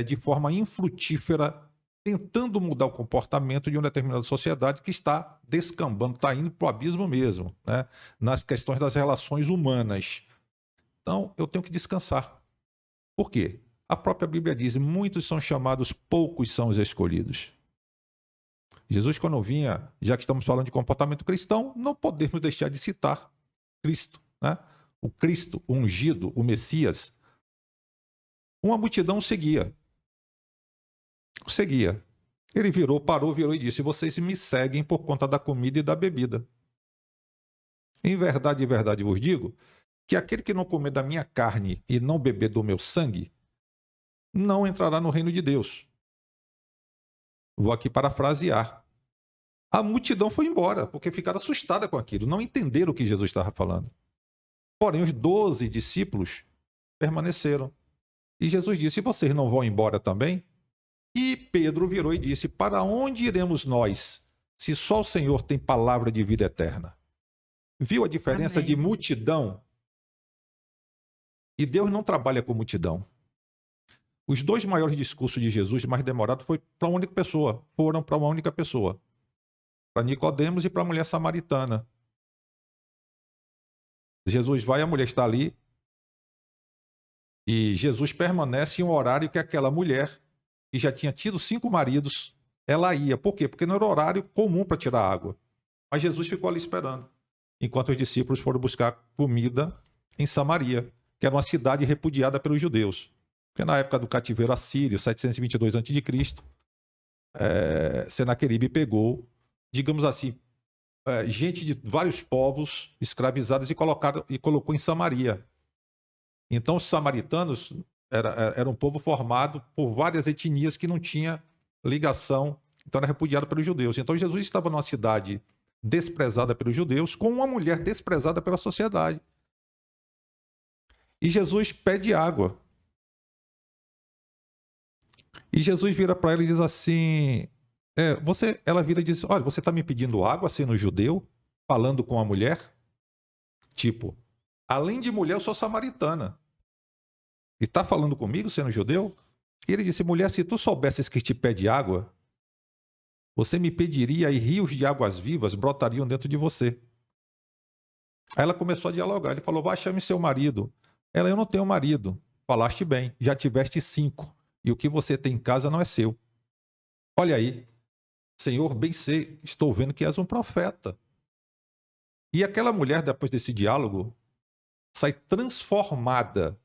de forma infrutífera tentando mudar o comportamento de uma determinada sociedade que está descambando, está indo para o abismo mesmo, né? Nas questões das relações humanas. Então, eu tenho que descansar. Por quê? A própria Bíblia diz, muitos são chamados, poucos são os escolhidos. Jesus, quando vinha, já que estamos falando de comportamento cristão, não podemos deixar de citar Cristo, né? O Cristo, o ungido, o Messias. Uma multidão seguia. Ele parou e disse, vocês me seguem por conta da comida e da bebida. Em verdade vos digo, que aquele que não comer da minha carne e não beber do meu sangue, não entrará no reino de Deus. Vou aqui parafrasear. A multidão foi embora, porque ficaram assustada com aquilo, não entenderam o que Jesus estava falando. Porém, os 12 discípulos permaneceram. E Jesus disse, vocês não vão embora também? E Pedro virou e disse, para onde iremos nós, se só o Senhor tem palavra de vida eterna? Viu a diferença de multidão? E Deus não trabalha com multidão. Os 2 maiores discursos de Jesus, mais demorados, foram para uma única pessoa. Para Nicodemos e para a mulher samaritana. Jesus vai, a mulher está ali, e Jesus permanece em um horário que aquela mulher, que já tinha tido 5 maridos, ela ia. Por quê? Porque não era horário comum para tirar água. Mas Jesus ficou ali esperando, enquanto os discípulos foram buscar comida em Samaria, que era uma cidade repudiada pelos judeus. Porque na época do cativeiro assírio, 722 a.C., Senaqueribe pegou, digamos assim, gente de vários povos escravizados e colocou em Samaria. Então os samaritanos era um povo formado por várias etnias que não tinha ligação, então era repudiado pelos judeus. Então Jesus estava numa cidade desprezada pelos judeus, com uma mulher desprezada pela sociedade. E Jesus pede água. E Jesus vira para ela e diz assim, ela vira e diz, olha, você está me pedindo água sendo judeu, falando com a mulher? Tipo, além de mulher, eu sou samaritana. E está falando comigo sendo judeu? E ele disse, mulher, se tu soubesses que te pede água, você me pediria e rios de águas vivas brotariam dentro de você. Aí ela começou a dialogar. Ele falou, vai, chame seu marido. Ela, eu não tenho marido. Falaste bem, já tiveste 5. E o que você tem em casa não é seu. Olha aí, Senhor, bem sei, estou vendo que és um profeta. E aquela mulher, depois desse diálogo, sai transformada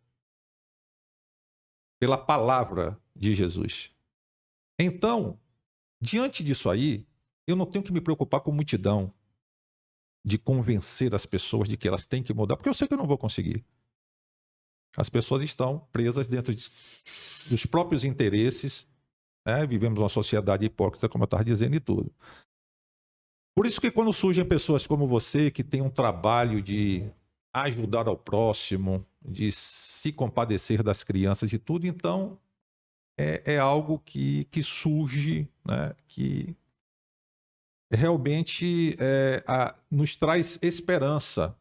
pela palavra de Jesus. Então, diante disso aí, eu não tenho que me preocupar com multidão, de convencer as pessoas de que elas têm que mudar, porque eu sei que eu não vou conseguir. As pessoas estão presas dentro dos próprios interesses, né? Vivemos uma sociedade hipócrita, como eu estava dizendo, e tudo. Por isso que quando surgem pessoas como você, que tem um trabalho de ajudar ao próximo, de se compadecer das crianças e tudo, então é algo que surge, né? Que realmente nos traz esperança,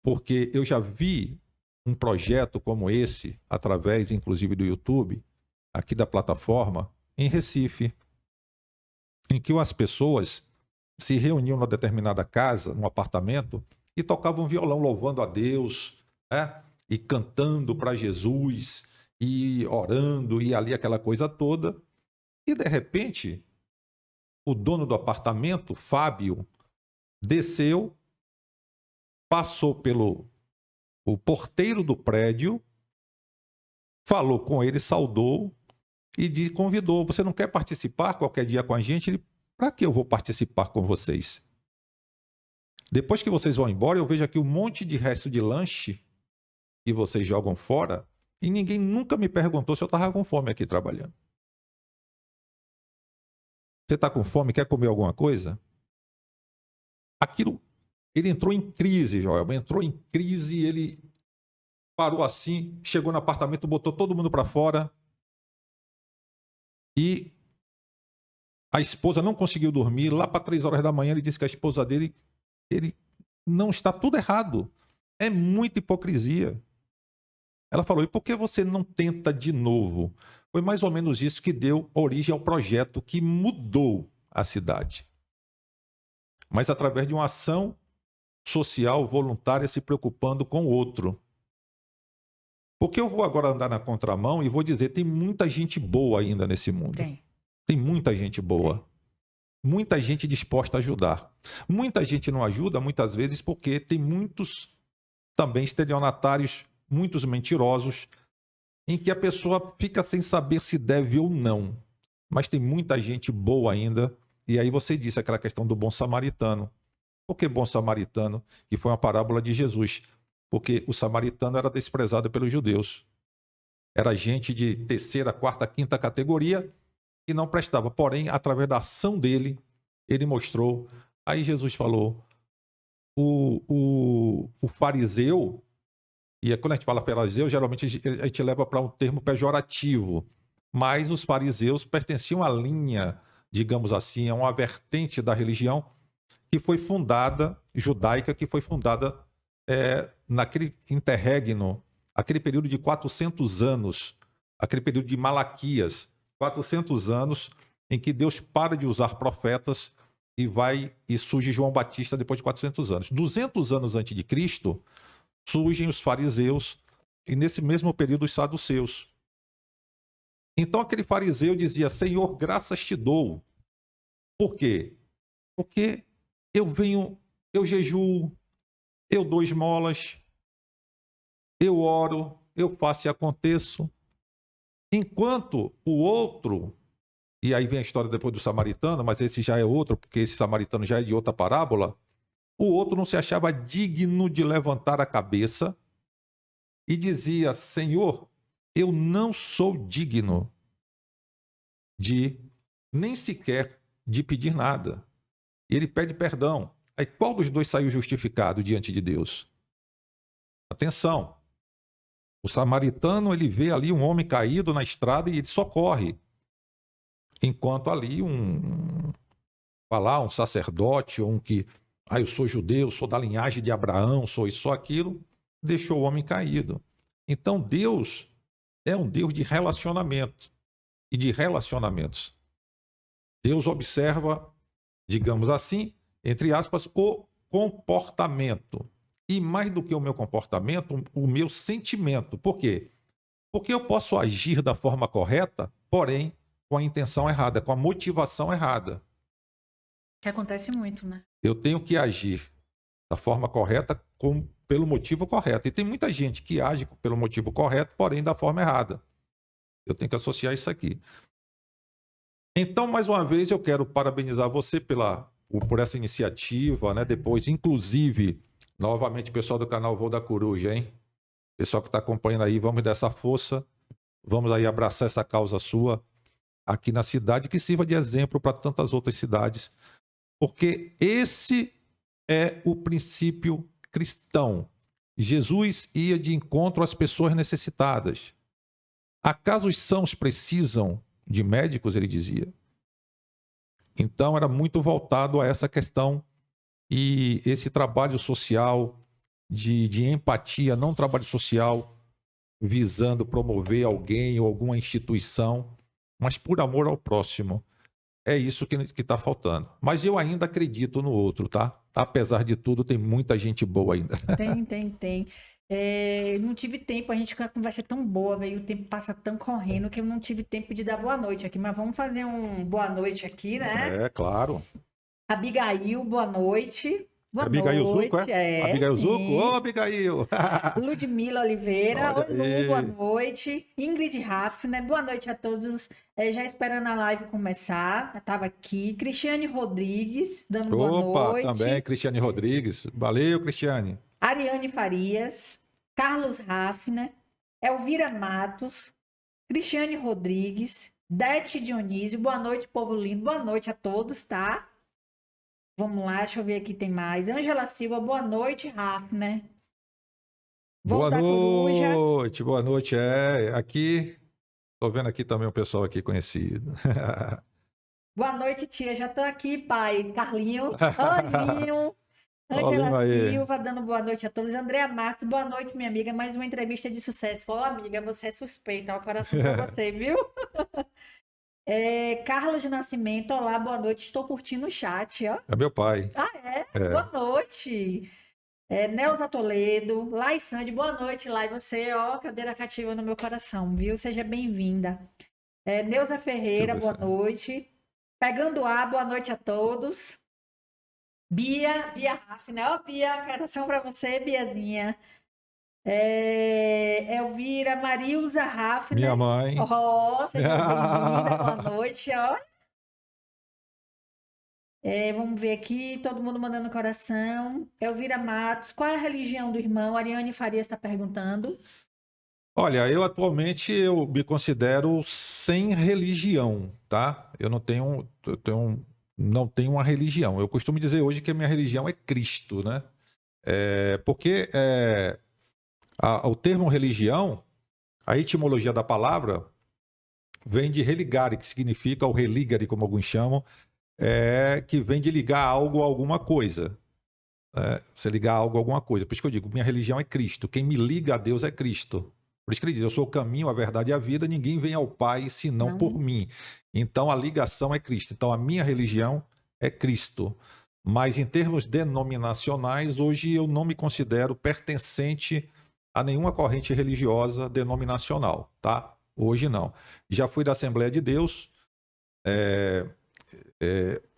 porque eu já vi um projeto como esse, através inclusive do YouTube, aqui da plataforma, em Recife, em que as pessoas se reuniam numa determinada casa, num apartamento, e tocavam violão louvando a Deus, né? E cantando para Jesus, e orando, e ali aquela coisa toda. E de repente, o dono do apartamento, Fábio, desceu, passou pelo o porteiro do prédio, falou com ele, saudou e convidou. Você não quer participar qualquer dia com a gente? Ele, para que eu vou participar com vocês? Depois que vocês vão embora, eu vejo aqui um monte de resto de lanche que vocês jogam fora E ninguém nunca me perguntou se eu estava com fome aqui trabalhando. Você está com fome, quer comer alguma coisa? Aquilo, ele entrou em crise, Joel. Entrou em crise, ele parou assim, chegou no apartamento, botou todo mundo para fora. E a esposa não conseguiu dormir. Lá para 3 horas da manhã, ele disse que a esposa dele, ele não está tudo errado. É muita hipocrisia. Ela falou, e por que você não tenta de novo? Foi mais ou menos isso que deu origem ao projeto que mudou a cidade. Mas através de uma ação social, voluntária, se preocupando com o outro. Porque eu vou agora andar na contramão e vou dizer, tem muita gente boa ainda nesse mundo. Tem muita gente boa. Muita gente disposta a ajudar. Muita gente não ajuda, muitas vezes, porque tem muitos também estelionatários, muitos mentirosos, em que a pessoa fica sem saber se deve ou não. Mas tem muita gente boa ainda. E aí você disse aquela questão do bom samaritano. Por que bom samaritano? Que foi uma parábola de Jesus. Porque o samaritano era desprezado pelos judeus. Era gente de terceira, quarta, quinta categoria que não prestava. Porém, através da ação dele, ele mostrou. Aí Jesus falou, o fariseu, e quando a gente fala fariseu, geralmente a gente leva para um termo pejorativo, mas os fariseus pertenciam à linha, digamos assim, a uma vertente da religião que foi fundada, judaica, que foi fundada naquele interregno, aquele período de 400 anos, aquele período de Malaquias, 400 anos em que Deus para de usar profetas e surge João Batista depois de 400 anos. 200 anos antes de Cristo, surgem os fariseus e nesse mesmo período os saduceus. Então aquele fariseu dizia, Senhor, graças te dou. Por quê? Porque eu jejuo, eu dou esmolas, eu oro, eu faço e aconteço. Enquanto o outro, e aí vem a história depois do samaritano, mas esse já é outro, porque esse samaritano já é de outra parábola, o outro não se achava digno de levantar a cabeça e dizia, Senhor, eu não sou digno de nem sequer de pedir nada. E ele pede perdão. Aí qual dos dois saiu justificado diante de Deus? Atenção. O samaritano, ele vê ali um homem caído na estrada e ele socorre. Enquanto ali um sacerdote, ou um que, eu sou judeu, sou da linhagem de Abraão, sou isso, sou aquilo, deixou o homem caído. Então Deus é um Deus de relacionamento e de relacionamentos. Deus observa, digamos assim, entre aspas, o comportamento. E mais do que o meu comportamento, o meu sentimento. Por quê? Porque eu posso agir da forma correta, porém com a intenção errada, com a motivação errada. Que acontece muito, né? Eu tenho que agir da forma correta pelo motivo correto. E tem muita gente que age pelo motivo correto, porém da forma errada. Eu tenho que associar isso aqui. Então, mais uma vez, eu quero parabenizar você por essa iniciativa, né? Depois, inclusive, novamente, pessoal do canal Voo da Coruja, hein? Pessoal que está acompanhando aí, vamos dar essa força, vamos aí abraçar essa causa sua aqui na cidade, que sirva de exemplo para tantas outras cidades, porque esse é o princípio cristão. Jesus ia de encontro às pessoas necessitadas. Acaso os sãos precisam de médicos, ele dizia. Então era muito voltado a essa questão e esse trabalho social de empatia, não trabalho social visando promover alguém ou alguma instituição, mas por amor ao próximo. É isso que está faltando. Mas eu ainda acredito no outro, tá? Apesar de tudo, tem muita gente boa ainda. Tem. Não tive tempo, a conversa é tão boa, velho, o tempo passa tão correndo que eu não tive tempo de dar boa noite aqui, mas vamos fazer um boa noite aqui, né? É, claro. Abigail, boa noite. Boa Abigail noite. Zucco, é? Abigail Zucco? Ô, Abigail! Ludmila Oliveira, Olha oi, aí. Lu, boa noite. Ingrid Raffner, boa noite a todos. Já esperando a live começar, estava aqui. Cristiane Rodrigues, dando boa Opa, noite. também, Cristiane Rodrigues. Valeu, Cristiane. Ariane Farias, Carlos Raffner, Elvira Matos, Cristiane Rodrigues, Dete Dionísio, boa noite, povo lindo, boa noite a todos, tá? Vamos lá, deixa eu ver aqui, tem mais. Ângela Silva, boa noite, Rafner. Voo Boa da Coruja, noite, boa noite. Aqui, tô vendo aqui também o pessoal aqui conhecido. boa noite, tia, já tô aqui, pai. Carlinhos, Aninho, Olha Ângela aí. Silva, dando boa noite a todos. Andréa Marques, boa noite, minha amiga. Mais uma entrevista de sucesso. Ô, amiga, você é suspeita. Ó, coração pra você, viu? Carlos de Nascimento, olá, boa noite. Estou curtindo o chat, ó. É meu pai. Ah, é? É. Boa noite. Neuza Toledo, Lai Sandy, boa noite, Lai. Você, ó, cadeira cativa no meu coração, viu? Seja bem-vinda. Neuza Deixa eu Ferreira, ver boa se- noite. Pegando ar, boa noite a todos. Bia Raffner, ó, Bia, coração pra você, Biazinha. Elvira Marilza Minha Raffner, mãe. ó, seja bem-vinda, boa noite, ó. Vamos ver aqui, todo mundo mandando coração. Elvira Matos, qual é a religião do irmão? Ariane Farias está perguntando. Olha, eu me considero sem religião, tá? Não tenho uma religião. Eu costumo dizer hoje que a minha religião é Cristo, né? Porque o termo religião, a etimologia da palavra, vem de religare, que significa, ou religare, como alguns chamam, que vem de ligar algo a alguma coisa. Você ligar algo a alguma coisa. Por isso que eu digo, minha religião é Cristo. Quem me liga a Deus é Cristo. Por isso que ele diz, eu sou o caminho, a verdade e a vida, ninguém vem ao Pai senão Não. por mim. Então a ligação é Cristo. Então a minha religião é Cristo. Mas em termos denominacionais, hoje eu não me considero pertencente a nenhuma corrente religiosa denominacional, tá? Hoje não. Já fui da Assembleia de Deus,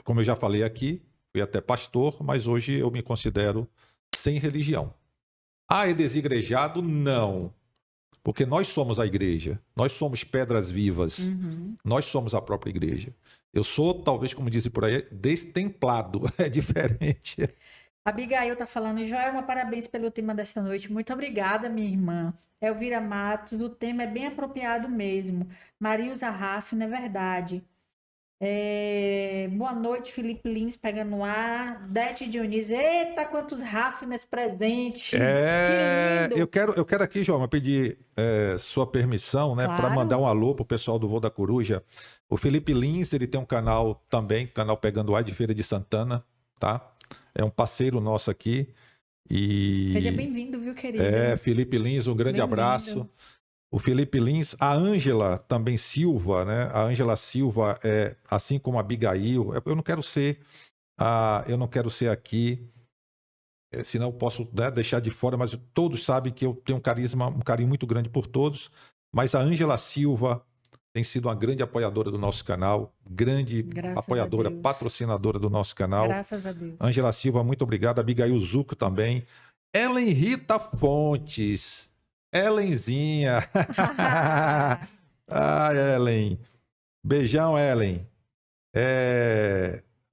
como eu já falei aqui, fui até pastor, mas hoje eu me considero sem religião. É desigrejado? Não. Porque nós somos a igreja, nós somos pedras vivas, nós somos a própria igreja. Eu sou, talvez, como dizem por aí, destemplado, é diferente. Abigail tá falando, Joelma, parabéns pelo tema desta noite. Muito obrigada, minha irmã. Elvira Matos, o tema é bem apropriado mesmo. Marilza Raffner, é verdade. Boa noite, Felipe Lins, pegando no ar. Dete Dionísio, eita, quantos Raffners presentes. Que lindo. Eu quero aqui, João, pedir sua permissão, né, para Claro. mandar um alô pro pessoal do Voo da Coruja. O Felipe Lins, ele tem um canal também, canal Pegando Ar de Feira de Santana, tá? É um parceiro nosso aqui. Seja bem-vindo, viu, querido? Felipe Lins, um grande Bem-vindo. abraço. O Felipe Lins, a Ângela também Silva, né? A Ângela Silva, assim como a Abigail, eu não quero ser aqui, senão eu posso, né, deixar de fora, mas todos sabem que eu tenho um carinho muito grande por todos. Mas a Ângela Silva tem sido uma grande apoiadora do nosso canal, grande Graças a apoiadora, Deus. patrocinadora do nosso canal. Graças a Deus. Ângela Silva, muito obrigado. Abigail Zucco também. Ellen Rita Fontes. Ellenzinha. Ellen. Beijão, Ellen.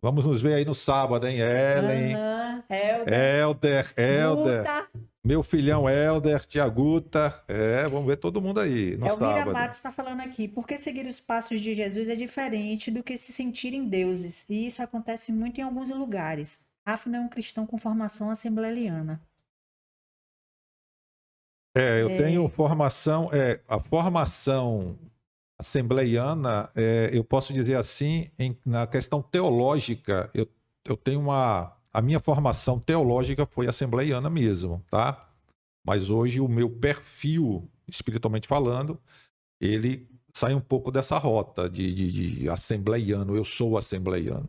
Vamos nos ver aí no sábado, hein? Ellen. Helder. Guta. Meu filhão Helder, tia Guta. Vamos ver todo mundo aí no Elvira sábado. Matos está falando aqui, porque seguir os passos de Jesus é diferente do que se sentirem deuses, e isso acontece muito em alguns lugares. Rafa é um cristão com formação assembleiana. Eu tenho formação, a formação assembleiana, eu posso dizer assim, na questão teológica, eu tenho a minha formação teológica foi assembleiana mesmo, tá? Mas hoje o meu perfil, espiritualmente falando, ele sai um pouco dessa rota de assembleiano, eu sou assembleiano.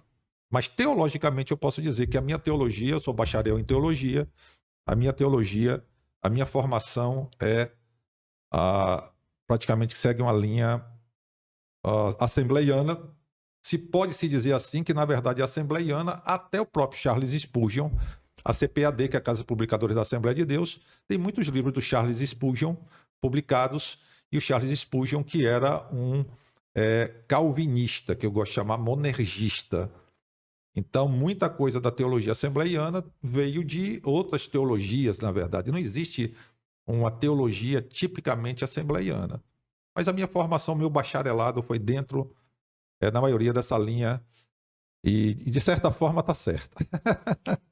Mas teologicamente eu posso dizer que a minha teologia, eu sou bacharel em teologia, a minha formação praticamente segue uma linha assembleiana. Se pode-se dizer assim, que na verdade é assembleiana, até o próprio Charles Spurgeon, a CPAD, que é a Casa Publicadora da Assembleia de Deus, tem muitos livros do Charles Spurgeon publicados, e o Charles Spurgeon, que era um calvinista, que eu gosto de chamar monergista. Então, muita coisa da teologia assembleiana veio de outras teologias, na verdade. Não existe uma teologia tipicamente assembleiana. Mas a minha formação, meu bacharelado foi dentro, na maioria dessa linha, e de certa forma está certa.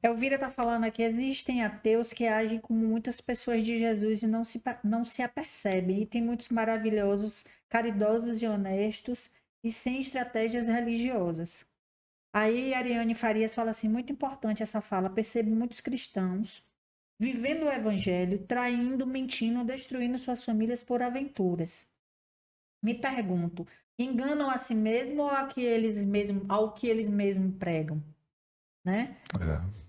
Elvira está falando aqui, existem ateus que agem como muitas pessoas de Jesus e não se apercebem. E tem muitos maravilhosos, caridosos e honestos e sem estratégias religiosas. Aí Ariane Farias fala assim, muito importante essa fala, percebo muitos cristãos vivendo o evangelho, traindo, mentindo, destruindo suas famílias por aventuras. Me pergunto, enganam a si mesmo ou ao que eles mesmos pregam? Né?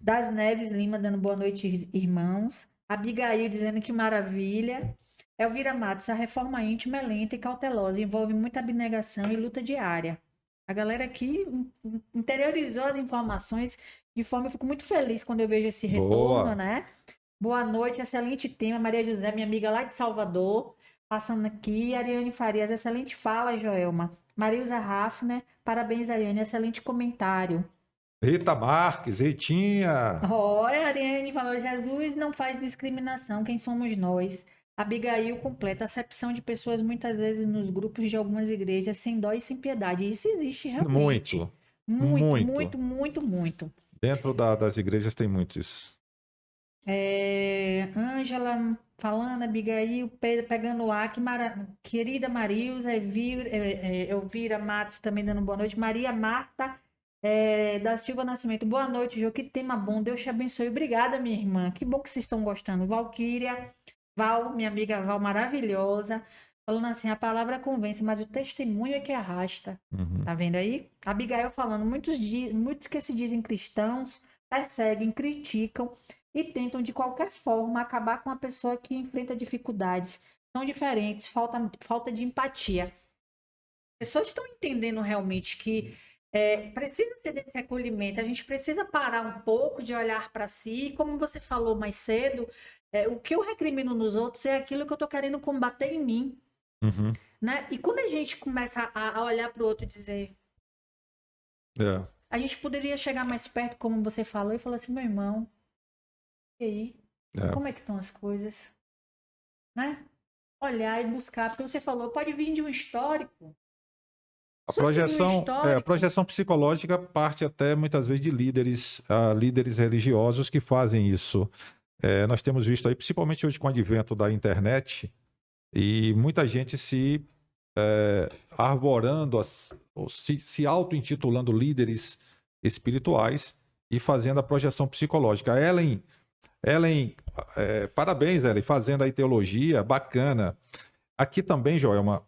Das Neves Lima dando boa noite, irmãos. Abigail dizendo que maravilha. Elvira Matos, a reforma íntima é lenta e cautelosa, envolve muita abnegação e luta diária. A galera aqui interiorizou as informações de forma, eu fico muito feliz quando eu vejo esse retorno, Boa. né? Boa noite, excelente tema. Maria José, minha amiga lá de Salvador, passando aqui. Ariane Farias, excelente fala, Joelma. Marilza Raffner, parabéns, Ariane, excelente comentário. Rita Marques, Ritinha. Olha, a Ariane falou, Jesus não faz discriminação, quem somos nós? Abigail completa, acepção de pessoas muitas vezes nos grupos de algumas igrejas sem dó e sem piedade. Isso existe realmente. Muito. Dentro das igrejas tem muito isso. Ângela falando, Abigail pegando o ar, querida Marilza, Elvira Matos também dando boa noite, Maria Marta da Silva Nascimento, boa noite, Jô, que tema bom, Deus te abençoe, obrigada minha irmã, que bom que vocês estão gostando. Valquíria, Val, minha amiga Val maravilhosa, falando assim, a palavra convence, mas o testemunho é que arrasta. Tá vendo aí? Abigail falando, muitos que se dizem cristãos perseguem, criticam e tentam de qualquer forma acabar com a pessoa que enfrenta dificuldades. São diferentes, falta de empatia. As pessoas estão entendendo realmente que precisa ter desse acolhimento, a gente precisa parar um pouco de olhar para si, e como você falou mais cedo, o que eu recrimino nos outros é aquilo que eu estou querendo combater em mim. Né? E quando a gente começa a olhar para o outro e dizer... A gente poderia chegar mais perto, como você falou, e falar assim, meu irmão, e aí? Como é que estão as coisas? Né? Olhar e buscar, porque você falou, pode vir de um histórico. A projeção psicológica parte até muitas vezes de líderes religiosos que fazem isso. Nós temos visto aí, principalmente hoje com o advento da internet, e muita gente se arvorando, se auto-intitulando líderes espirituais e fazendo a projeção psicológica. Ellen, parabéns, Ellen, fazendo aí teologia, bacana. Aqui também, Joelma,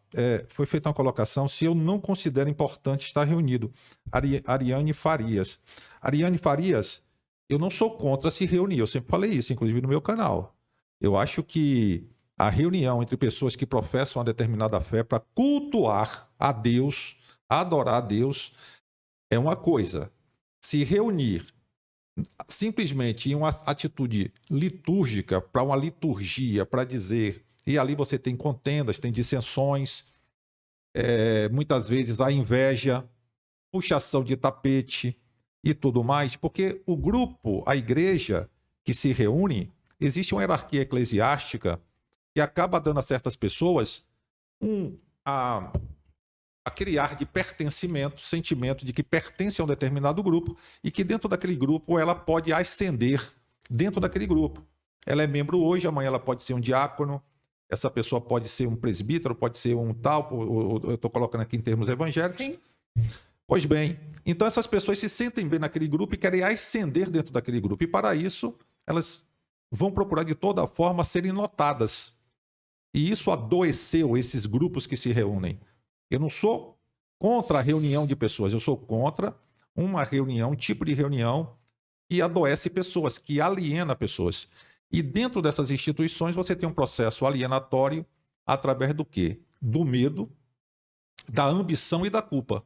foi feita uma colocação se eu não considero importante estar reunido. Ariane Farias. Ariane Farias, eu não sou contra se reunir, eu sempre falei isso, inclusive no meu canal. Eu acho que a reunião entre pessoas que professam uma determinada fé para cultuar a Deus, adorar a Deus, é uma coisa. Se reunir simplesmente em uma atitude litúrgica, para uma liturgia, para dizer... E ali você tem contendas, tem dissensões, muitas vezes a inveja, puxação de tapete e tudo mais, porque o grupo, a igreja que se reúne, existe uma hierarquia eclesiástica que acaba dando a certas pessoas aquele ar de pertencimento, sentimento de que pertence a um determinado grupo e que dentro daquele grupo ela pode ascender dentro daquele grupo. Ela é membro hoje, amanhã ela pode ser um diácono, essa pessoa pode ser um presbítero, pode ser um tal, eu estou colocando aqui em termos evangélicos. Sim. Pois bem, então essas pessoas se sentem bem naquele grupo e querem ascender dentro daquele grupo. E para isso, elas vão procurar de toda forma serem notadas. E isso adoeceu esses grupos que se reúnem. Eu não sou contra a reunião de pessoas, eu sou contra uma reunião, um tipo de reunião que adoece pessoas, que aliena pessoas. E dentro dessas instituições você tem um processo alienatório através do quê? Do medo, da ambição e da culpa.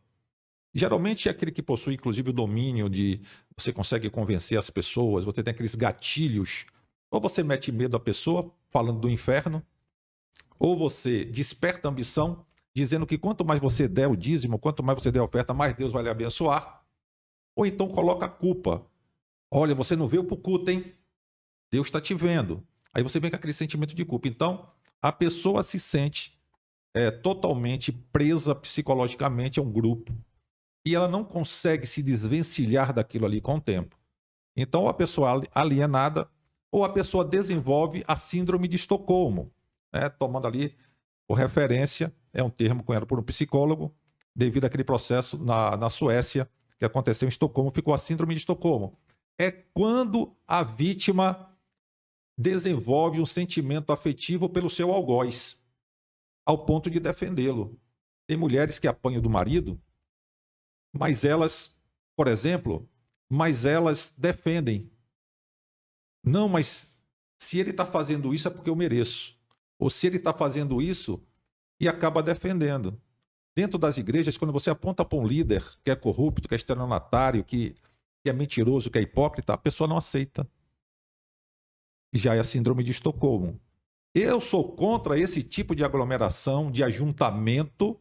Geralmente é aquele que possui, inclusive, o domínio de... Você consegue convencer as pessoas, você tem aqueles gatilhos. Ou você mete medo à pessoa, falando do inferno, ou você desperta a ambição, dizendo que quanto mais você der o dízimo, quanto mais você der a oferta, mais Deus vai lhe abençoar. Ou então coloca a culpa. Olha, você não veio para o culto, hein? Deus está te vendo. Aí você vem com aquele sentimento de culpa. Então, a pessoa se sente totalmente presa psicologicamente a um grupo e ela não consegue se desvencilhar daquilo ali com o tempo. Então, ou a pessoa alienada ou a pessoa desenvolve a síndrome de Estocolmo, né? Tomando ali por referência, é um termo cunhado por um psicólogo, devido àquele processo na Suécia que aconteceu em Estocolmo, ficou a síndrome de Estocolmo. É quando a vítima desenvolve um sentimento afetivo pelo seu algoz, ao ponto de defendê-lo. Tem mulheres que apanham do marido, mas elas, por exemplo, elas defendem. Não, mas se ele está fazendo isso é porque eu mereço. Ou se ele está fazendo isso e acaba defendendo. Dentro das igrejas, quando você aponta para um líder que é corrupto, que é estelionatário, que é mentiroso, que é hipócrita, a pessoa não aceita. E já é a síndrome de Estocolmo. Eu sou contra esse tipo de aglomeração, de ajuntamento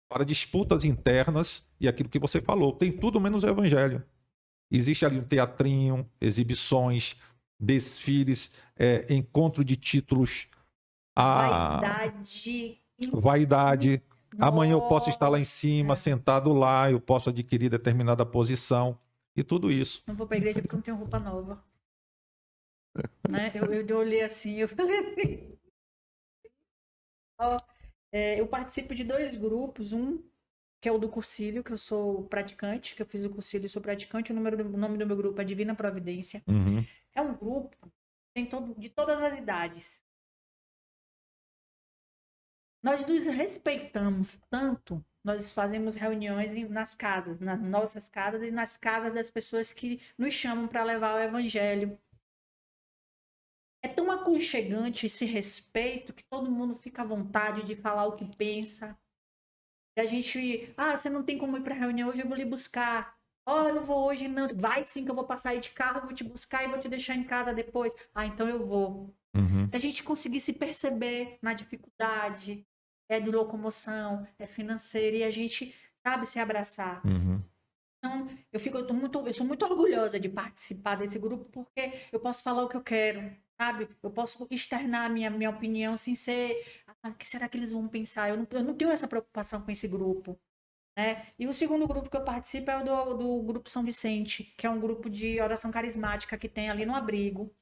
para disputas internas e aquilo que você falou. Tem tudo menos o evangelho. Existe ali um teatrinho, exibições, desfiles, encontro de títulos. Vaidade. Amanhã eu posso estar lá em cima, sentado lá, eu posso adquirir determinada posição e tudo isso. Não vou para a igreja porque eu não tenho roupa nova. Né? Eu olhei assim, eu falei assim. Eu participo de 2 grupos, um que é o do Cursilho, que eu sou praticante, que eu fiz o Cursilho e sou praticante. O nome do meu grupo é Divina Providência. Uhum. É um grupo de todas as idades. Nós nos respeitamos tanto, nós fazemos reuniões nas casas, nas nossas casas e nas casas das pessoas que nos chamam para levar o evangelho. É tão aconchegante esse respeito que todo mundo fica à vontade de falar o que pensa. E a gente, você não tem como ir para a reunião hoje, eu vou lhe buscar. Eu não vou hoje, não. Vai sim que eu vou passar aí de carro, vou te buscar e vou te deixar em casa depois. Então eu vou. Uhum. A gente conseguir se perceber na dificuldade, de locomoção, financeira, e a gente sabe se abraçar. Uhum. Então, eu sou muito orgulhosa de participar desse grupo, porque eu posso falar o que eu quero, sabe? Eu posso externar a minha opinião sem ser, o que será que eles vão pensar? Eu não tenho essa preocupação com esse grupo, né? E o segundo grupo que eu participo é o do Grupo São Vicente, que é um grupo de oração carismática que tem ali no abrigo,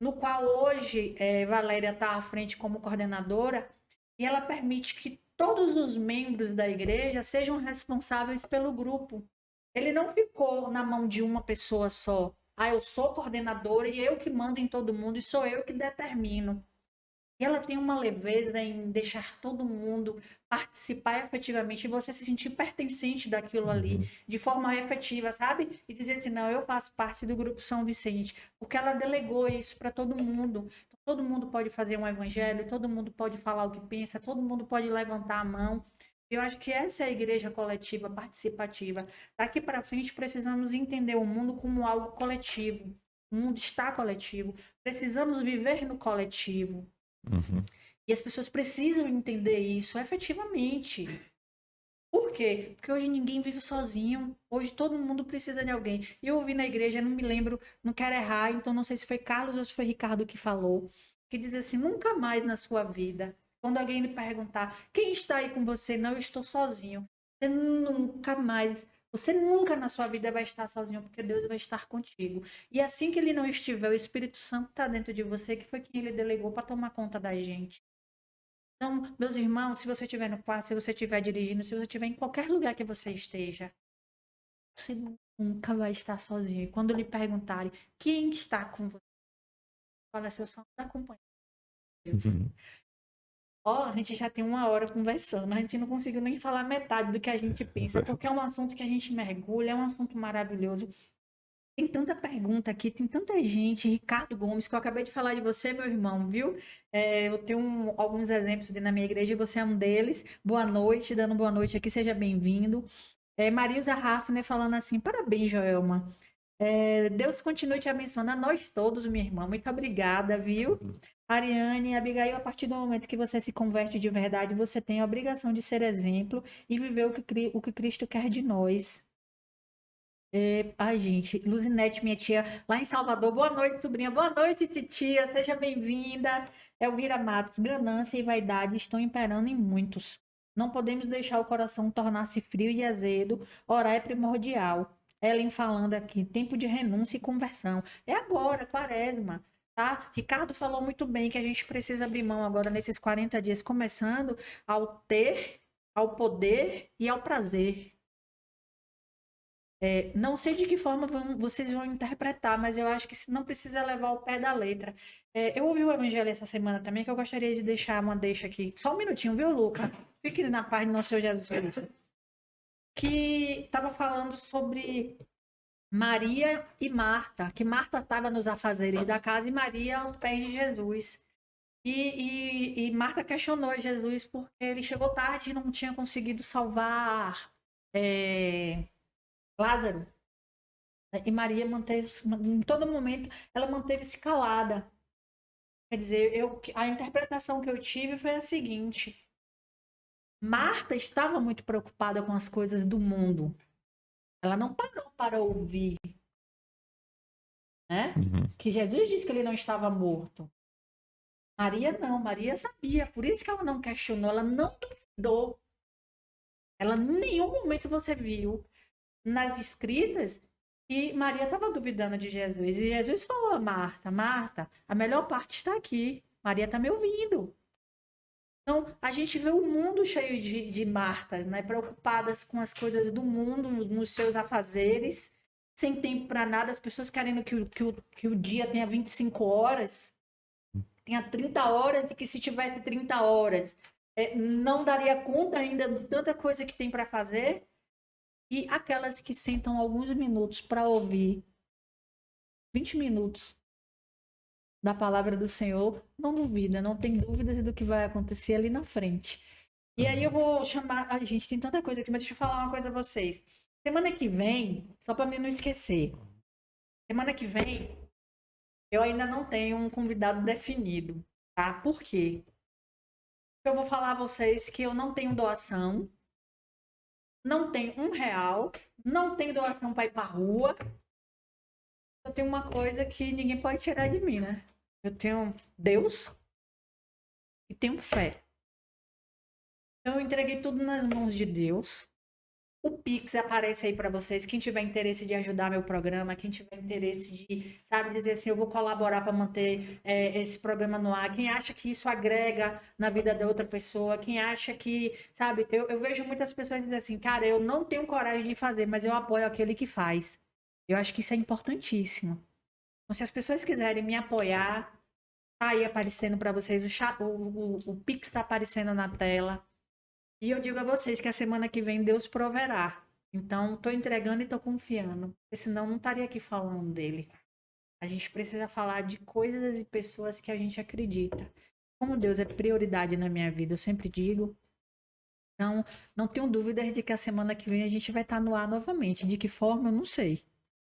no qual hoje Valéria está à frente como coordenadora, e ela permite que todos os membros da igreja sejam responsáveis pelo grupo. Ele não ficou na mão de uma pessoa só. Eu sou coordenadora e eu que mando em todo mundo e sou eu que determino. E ela tem uma leveza em deixar todo mundo participar efetivamente e você se sentir pertencente daquilo ali, de forma efetiva, sabe? E dizer assim, não, eu faço parte do Grupo São Vicente, porque ela delegou isso para todo mundo. Todo mundo pode fazer um evangelho, todo mundo pode falar o que pensa, todo mundo pode levantar a mão. Eu acho que essa é a igreja coletiva, participativa. Daqui para frente, precisamos entender o mundo como algo coletivo. O mundo está coletivo. Precisamos viver no coletivo. Uhum. E as pessoas precisam entender isso efetivamente. Por quê? Porque hoje ninguém vive sozinho. Hoje todo mundo precisa de alguém. E eu ouvi na igreja, não me lembro, não quero errar, então não sei se foi Carlos ou se foi Ricardo que falou, que diz assim, nunca mais na sua vida, quando alguém lhe perguntar, quem está aí com você? Não, eu estou sozinho. Você nunca na sua vida vai estar sozinho, porque Deus vai estar contigo. E assim que ele não estiver, o Espírito Santo está dentro de você, que foi quem ele delegou para tomar conta da gente. Então, meus irmãos, se você estiver no quarto, se você estiver dirigindo, se você estiver em qualquer lugar que você esteja, você nunca vai estar sozinho. E quando lhe perguntarem quem está com você, fala assim, eu sou da companhia de Deus. Uhum. A gente já tem 1 hora conversando, a gente não conseguiu nem falar metade do que a gente pensa, porque é um assunto que a gente mergulha, é um assunto maravilhoso. Tem tanta pergunta aqui, tem tanta gente. Ricardo Gomes, que eu acabei de falar de você, meu irmão, viu? Eu tenho alguns exemplos na minha igreja e você é um deles. Boa noite, dando boa noite aqui, seja bem-vindo. Marilza Hafner falando assim, parabéns, Joelma. Deus continue te abençoando a nós todos, minha irmã. Muito obrigada, viu? Ariane, Abigail, a partir do momento que você se converte de verdade, você tem a obrigação de ser exemplo e viver o que Cristo quer de nós. Ai, gente, Luzinete, minha tia, lá em Salvador. Boa noite, sobrinha. Boa noite, titia. Seja bem-vinda. Elvira Matos, ganância e vaidade estão imperando em muitos. Não podemos deixar o coração tornar-se frio e azedo. Orar é primordial. Ellen falando aqui, tempo de renúncia e conversão. É agora, quaresma, tá? Ricardo falou muito bem que a gente precisa abrir mão agora nesses 40 dias, começando ao ter, ao poder e ao prazer. Não sei de que forma vocês vão interpretar, mas eu acho que não precisa levar ao pé da letra. Eu ouvi o Evangelho essa semana também, que eu gostaria de deixar uma deixa aqui. Só um minutinho, viu, Luca? Fique na paz do nosso Senhor Jesus Cristo. Que estava falando sobre Maria e Marta, que Marta estava nos afazeres da casa e Maria aos pés de Jesus. E Marta questionou Jesus porque ele chegou tarde e não tinha conseguido salvar Lázaro. E Maria manteve, em todo momento, ela manteve-se calada. Quer dizer, a interpretação que eu tive foi a seguinte: Marta estava muito preocupada com as coisas do mundo. Ela não parou para ouvir, né? Que Jesus disse que ele não estava morto. Maria não, Maria sabia, por isso que ela não questionou, ela não duvidou. Ela, em nenhum momento você viu nas escritas que Maria estava duvidando de Jesus. E Jesus falou a Marta, Marta, a melhor parte está aqui. Maria está me ouvindo. Então, a gente vê o mundo cheio de Martas, né? Preocupadas com as coisas do mundo, nos seus afazeres, sem tempo para nada, as pessoas querendo que o dia tenha 25 horas, tenha 30 horas, e que se tivesse 30 horas, não daria conta ainda de tanta coisa que tem para fazer. E aquelas que sentam alguns minutos para ouvir 20 minutos da palavra do Senhor, não duvida, não tem dúvidas do que vai acontecer ali na frente. E aí eu vou chamar. A gente tem tanta coisa aqui, mas deixa eu falar uma coisa a vocês. Semana que vem, só para mim não esquecer, semana que vem eu ainda não tenho um convidado definido, tá? Por quê? Eu vou falar a vocês que eu não tenho doação, não tenho R$ 1, não tenho doação para ir para rua. Eu tenho uma coisa que ninguém pode tirar de mim, né? Eu tenho Deus e tenho fé. Então eu entreguei tudo nas mãos de Deus. O Pix aparece aí para vocês. Quem tiver interesse de ajudar meu programa, quem tiver interesse de, sabe, dizer assim, eu vou colaborar para manter esse programa no ar. Quem acha que isso agrega na vida da outra pessoa, quem acha que, sabe, eu vejo muitas pessoas dizendo assim, cara, eu não tenho coragem de fazer, mas eu apoio aquele que faz. Eu acho que isso é importantíssimo. Então, se as pessoas quiserem me apoiar, tá aí aparecendo para vocês, o Pix está aparecendo na tela. E eu digo a vocês que a semana que vem Deus proverá. Então, estou entregando e estou confiando. Porque senão não estaria aqui falando dele. A gente precisa falar de coisas e pessoas que a gente acredita. Como Deus é prioridade na minha vida, eu sempre digo. Então, não tenho dúvidas de que a semana que vem a gente vai estar no ar novamente. De que forma, eu não sei.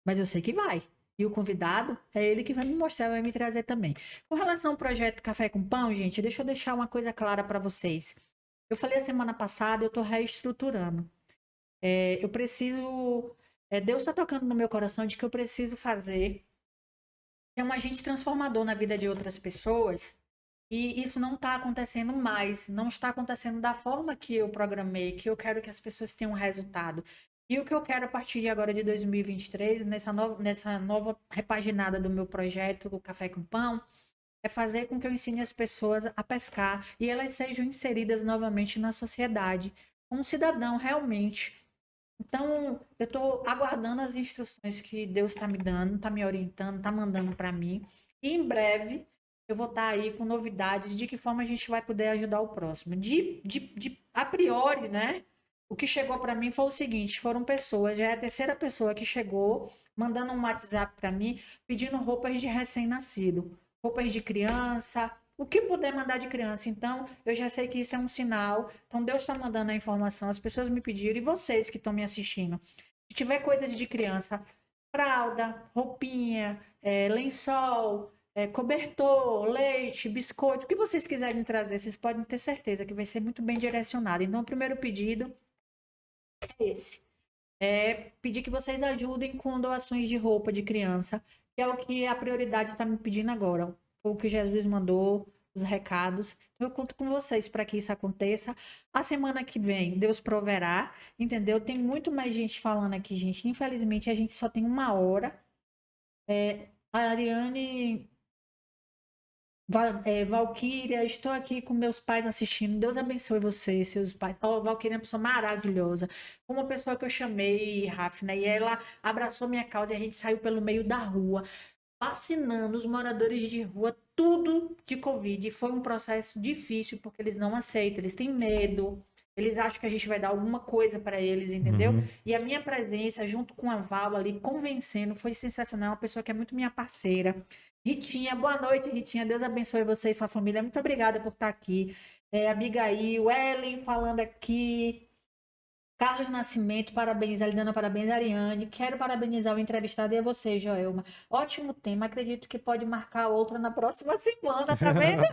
Mas eu sei que vai. E o convidado é ele que vai me mostrar, vai me trazer também. Com relação ao projeto Café com Pão, gente, deixa eu deixar uma coisa clara para vocês. Eu falei a semana passada, eu estou reestruturando. Eu preciso. Deus está tocando no meu coração de que eu preciso fazer. É um agente transformador na vida de outras pessoas. E isso não está acontecendo mais. Não está acontecendo da forma que eu programei, que eu quero que as pessoas tenham resultado. E o que eu quero a partir de agora de 2023, nessa nova repaginada do meu projeto, o Café com Pão, é fazer com que eu ensine as pessoas a pescar e elas sejam inseridas novamente na sociedade, como um cidadão realmente. Então, eu estou aguardando as instruções que Deus está me dando, está me orientando, está mandando para mim. E em breve eu vou estar aí com novidades de que forma a gente vai poder ajudar o próximo. A priori, né? O que chegou para mim foi o seguinte: foram pessoas, já é a terceira pessoa que chegou, mandando um WhatsApp para mim, pedindo roupas de recém-nascido. Roupas de criança, o que puder mandar de criança. Então, eu já sei que isso é um sinal. Então, Deus está mandando a informação, as pessoas me pediram, e vocês que estão me assistindo. Se tiver coisas de criança, fralda, roupinha, lençol, cobertor, leite, biscoito, o que vocês quiserem trazer, vocês podem ter certeza que vai ser muito bem direcionado. Então, o primeiro pedido é esse. pedir que vocês ajudem com doações de roupa de criança, que é o que a prioridade está me pedindo agora. Foi o que Jesus mandou, os recados. Então, eu conto com vocês para que isso aconteça. A semana que vem, Deus proverá, entendeu? Tem muito mais gente falando aqui, gente. Infelizmente, a gente só tem 1 hora. A Ariane Valquíria, estou aqui com meus pais assistindo. Deus abençoe você, seus pais. Oh, Valquíria é uma pessoa maravilhosa. Uma pessoa que eu chamei, Rafna, e ela abraçou minha causa e a gente saiu pelo meio da rua, vacinando os moradores de rua, tudo de Covid. E foi um processo difícil, porque eles não aceitam, eles têm medo. Eles acham que a gente vai dar alguma coisa para eles, entendeu? Uhum. E a minha presença, junto com a Val ali, convencendo, foi sensacional. Uma pessoa que é muito minha parceira. Ritinha, boa noite, Ritinha. Deus abençoe você e sua família. Muito obrigada por estar aqui. Abigail, Ellen falando aqui. Carlos Nascimento, parabéns, Alidana, parabéns, Ariane. Quero parabenizar o entrevistado e a você, Joelma. Ótimo tema, acredito que pode marcar outra na próxima semana, tá vendo?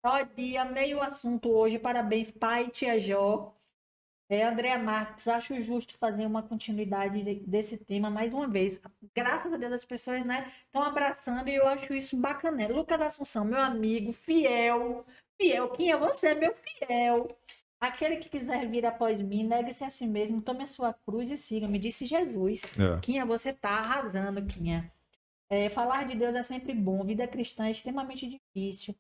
Olha, meio assunto hoje, parabéns, pai e tia Jó. Andréa Marques, acho justo fazer uma continuidade desse tema mais uma vez. Graças a Deus as pessoas, né, estão abraçando e eu acho isso bacana. Lucas Assunção, meu amigo, fiel, quem é você, meu fiel? Aquele que quiser vir após mim, negue-se a si mesmo, tome a sua cruz e siga-me, disse Jesus. É. Quinha, você tá arrasando, Quinha. Falar de Deus é sempre bom, vida cristã é extremamente difícil.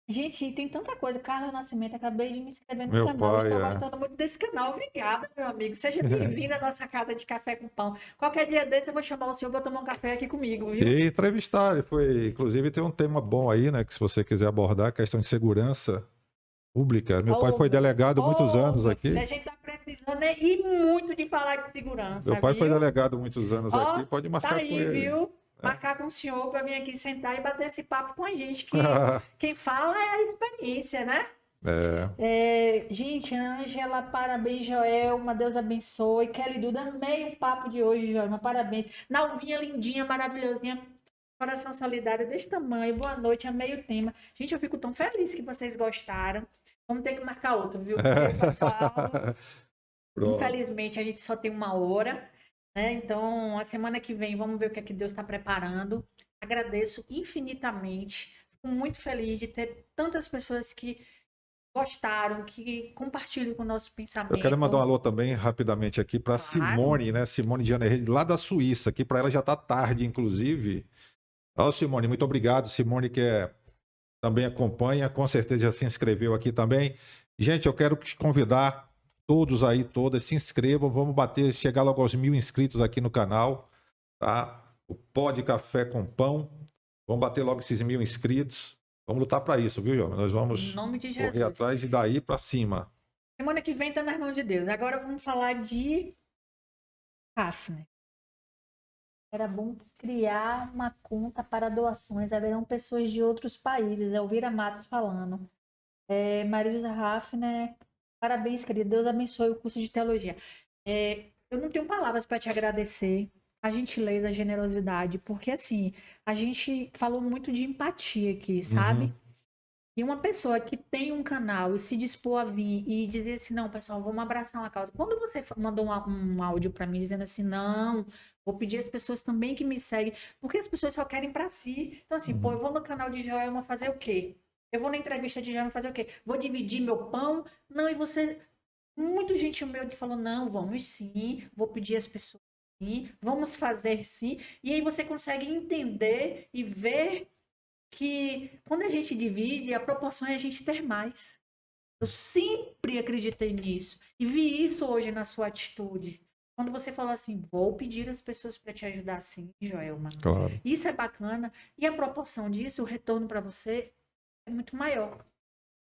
Gente, tem tanta coisa. Carlos Nascimento, acabei de me inscrever no Meu canal. pai, Estou gostando muito desse canal. Obrigada, meu amigo. Seja bem-vindo à nossa casa de café com pão. Qualquer dia desse eu vou chamar o senhor para tomar um café aqui comigo, viu? E entrevistar, ele foi, inclusive tem um tema bom aí, né, que se você quiser abordar, questão de segurança pública. Meu pai foi delegado muitos anos aqui. A gente tá precisando e muito de falar de segurança, Meu pai foi viu? delegado muitos anos aqui, pode Tá marcar com aí, ele. viu? Marcar com o senhor para vir aqui sentar e bater esse papo com a gente, que quem fala é a experiência, né? Gente, Ângela, parabéns, Joelma, Deus abençoe. Kelly Duda, amei o papo de hoje, Joelma, parabéns. Nalvinha, lindinha, maravilhosinha, coração solidário desse tamanho, boa noite, amei o tema. Gente, eu fico tão feliz que vocês gostaram. Vamos ter que marcar outro, viu? Porque, pessoal, infelizmente, a gente só tem 1 hora, né? Então, a semana que vem, vamos ver o que é que Deus está preparando. Agradeço infinitamente. Fico muito feliz de ter tantas pessoas que gostaram, que compartilham com o nosso pensamento. Eu quero mandar um alô também rapidamente aqui para Claro. Simone, né? Simone de Janeiro, lá da Suíça, que para ela já está tarde, inclusive. Ó, Simone, muito obrigado. Simone que também acompanha, com certeza já se inscreveu aqui também. Gente, eu quero te convidar todos aí, todas, se inscrevam, vamos bater, chegar logo aos 1.000 inscritos aqui no canal, tá? O Pó de Café com Pão, vamos bater logo esses 1.000 inscritos. Vamos lutar para isso, viu, João? Nós vamos Em nome de correr Jesus. atrás e daí para cima. Semana que vem tá nas mãos de Deus. Agora vamos falar de Hafner. Era bom criar uma conta para doações. Haverão pessoas de outros países. Elvira Matos falando. Marisa Hafner, parabéns, querido. Deus abençoe o curso de teologia. Eu não tenho palavras para te agradecer. A gentileza, a generosidade, porque assim, a gente falou muito de empatia aqui, sabe? Uhum. E uma pessoa que tem um canal e se dispor a vir e dizer assim, não, pessoal, vamos abraçar uma causa. Quando você mandou um áudio para mim dizendo assim, não, vou pedir às pessoas também que me seguem, porque as pessoas só querem para si. Então assim, pô, eu vou no canal de Joelma fazer o quê? Eu vou na entrevista de Joelma fazer o quê? Vou dividir meu pão? Não, e você... Muito gentil meu que falou, não, vamos sim, vou pedir às pessoas sim, vamos fazer sim. E aí você consegue entender e ver que quando a gente divide, a proporção é a gente ter mais. Eu sempre acreditei nisso. E vi isso hoje na sua atitude. Quando você falou assim, vou pedir às pessoas para te ajudar sim, Joelma. Claro. Isso é bacana. E a proporção disso, o retorno para você é muito maior.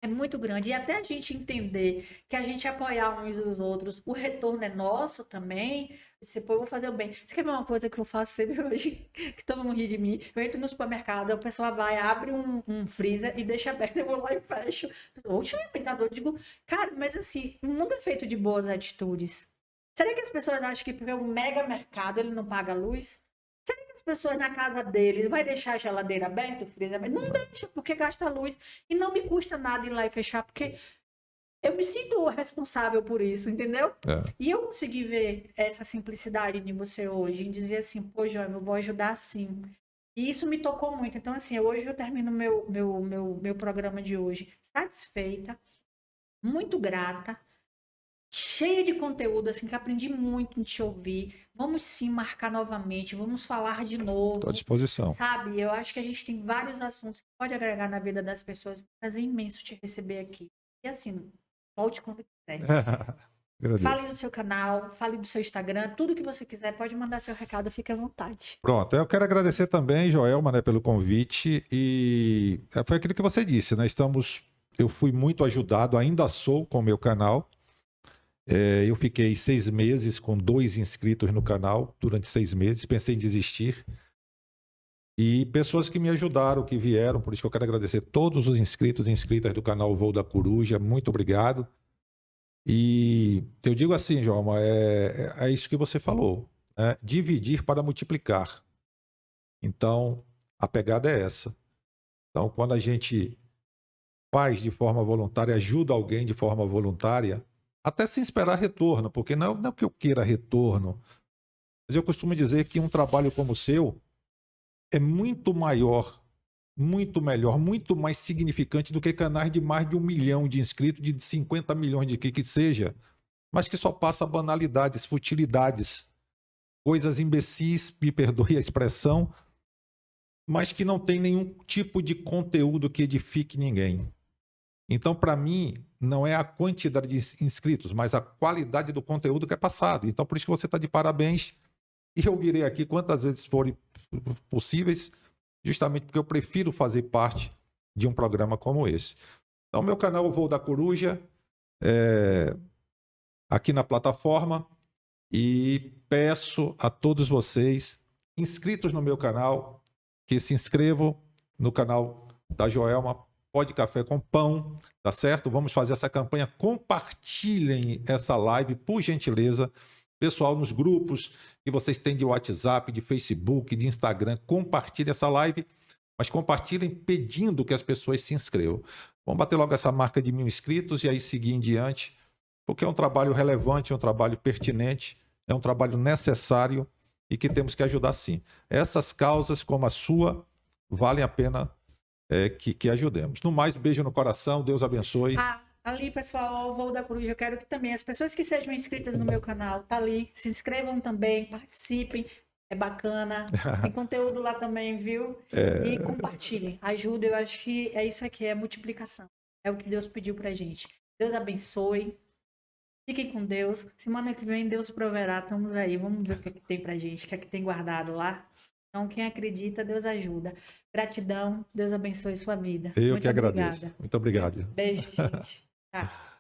É muito grande. E até a gente entender que a gente apoiar uns os outros, o retorno é nosso também. Você, pô, eu vou fazer o bem. Você quer ver uma coisa que eu faço sempre hoje? Que todo mundo ri de mim. Eu entro no supermercado, a pessoa vai, abre um freezer e deixa aberto. Eu vou lá e fecho. Oxe, alimentador. Eu digo, cara, mas assim, o mundo é feito de boas atitudes. Será que as pessoas acham que porque é um mega mercado ele não paga luz? Será que as pessoas na casa deles vai deixar a geladeira aberta, o freezer aberto? Não deixa, porque gasta luz. E não me custa nada ir lá e fechar, porque eu me sinto responsável por isso, entendeu? É. E eu consegui ver essa simplicidade em você hoje, em dizer assim, pô, Joel, eu vou ajudar sim. E isso me tocou muito. Então, assim, hoje eu termino meu programa de hoje satisfeita, muito grata, cheia de conteúdo, assim, que aprendi muito em te ouvir. Vamos sim marcar novamente, vamos falar de Estou à novo, disposição. sabe? Eu acho que a gente tem vários assuntos que pode agregar na vida das pessoas. Prazer imenso te receber aqui. E assim, volte quando quiser. Agradeço. Fale no seu canal, fale do seu Instagram, tudo que você quiser, pode mandar seu recado, fique à vontade. Pronto, eu quero agradecer também, Joelma, né, pelo convite. E foi aquilo que você disse, né? Eu fui muito ajudado, ainda sou com o meu canal. Eu fiquei 6 meses com 2 inscritos no canal, durante 6 meses, pensei em desistir. E pessoas que me ajudaram, que vieram, por isso que eu quero agradecer todos os inscritos e inscritas do canal Voo da Coruja, muito obrigado. E eu digo assim, Joelma, é isso que você falou, né? Dividir para multiplicar. Então, a pegada é essa. Então, quando a gente faz de forma voluntária, ajuda alguém de forma voluntária, até sem esperar retorno, porque não é que eu queira retorno, mas eu costumo dizer que um trabalho como o seu é muito maior, muito melhor, muito mais significante do que canais de mais de 1 milhão de inscritos, de 50 milhões de que seja, mas que só passa banalidades, futilidades, coisas imbecis, me perdoe a expressão, mas que não tem nenhum tipo de conteúdo que edifique ninguém. Então, para mim, não é a quantidade de inscritos, mas a qualidade do conteúdo que é passado. Então, por isso que você está de parabéns. E eu virei aqui quantas vezes forem possíveis, justamente porque eu prefiro fazer parte de um programa como esse. Então, meu canal O Voo da Coruja, aqui na plataforma, e peço a todos vocês, inscritos no meu canal, que se inscrevam no canal da Joelma, Pode Café com Pão, tá certo? Vamos fazer essa campanha. Compartilhem essa live, por gentileza. Pessoal, nos grupos que vocês têm de WhatsApp, de Facebook, de Instagram, compartilhem essa live, mas compartilhem pedindo que as pessoas se inscrevam. Vamos bater logo essa marca de 1.000 inscritos e aí seguir em diante, porque é um trabalho relevante, é um trabalho pertinente, é um trabalho necessário e que temos que ajudar sim. Essas causas, como a sua, valem a pena que ajudemos. No mais, beijo no coração, Deus abençoe. Ali, pessoal, o Voo da Coruja, eu quero que também as pessoas que sejam inscritas no meu canal, tá ali, se inscrevam também, participem, é bacana, tem conteúdo lá também, viu? E compartilhem, ajuda, eu acho que é isso aqui, é multiplicação, é o que Deus pediu pra gente. Deus abençoe, fiquem com Deus, semana que vem Deus proverá, estamos aí, vamos ver o que é que tem pra gente, o que é que tem guardado lá. Então, quem acredita, Deus ajuda. Gratidão, Deus abençoe sua vida. Eu Muito que agradeço. obrigada. Muito obrigado. Beijo, gente. Tá.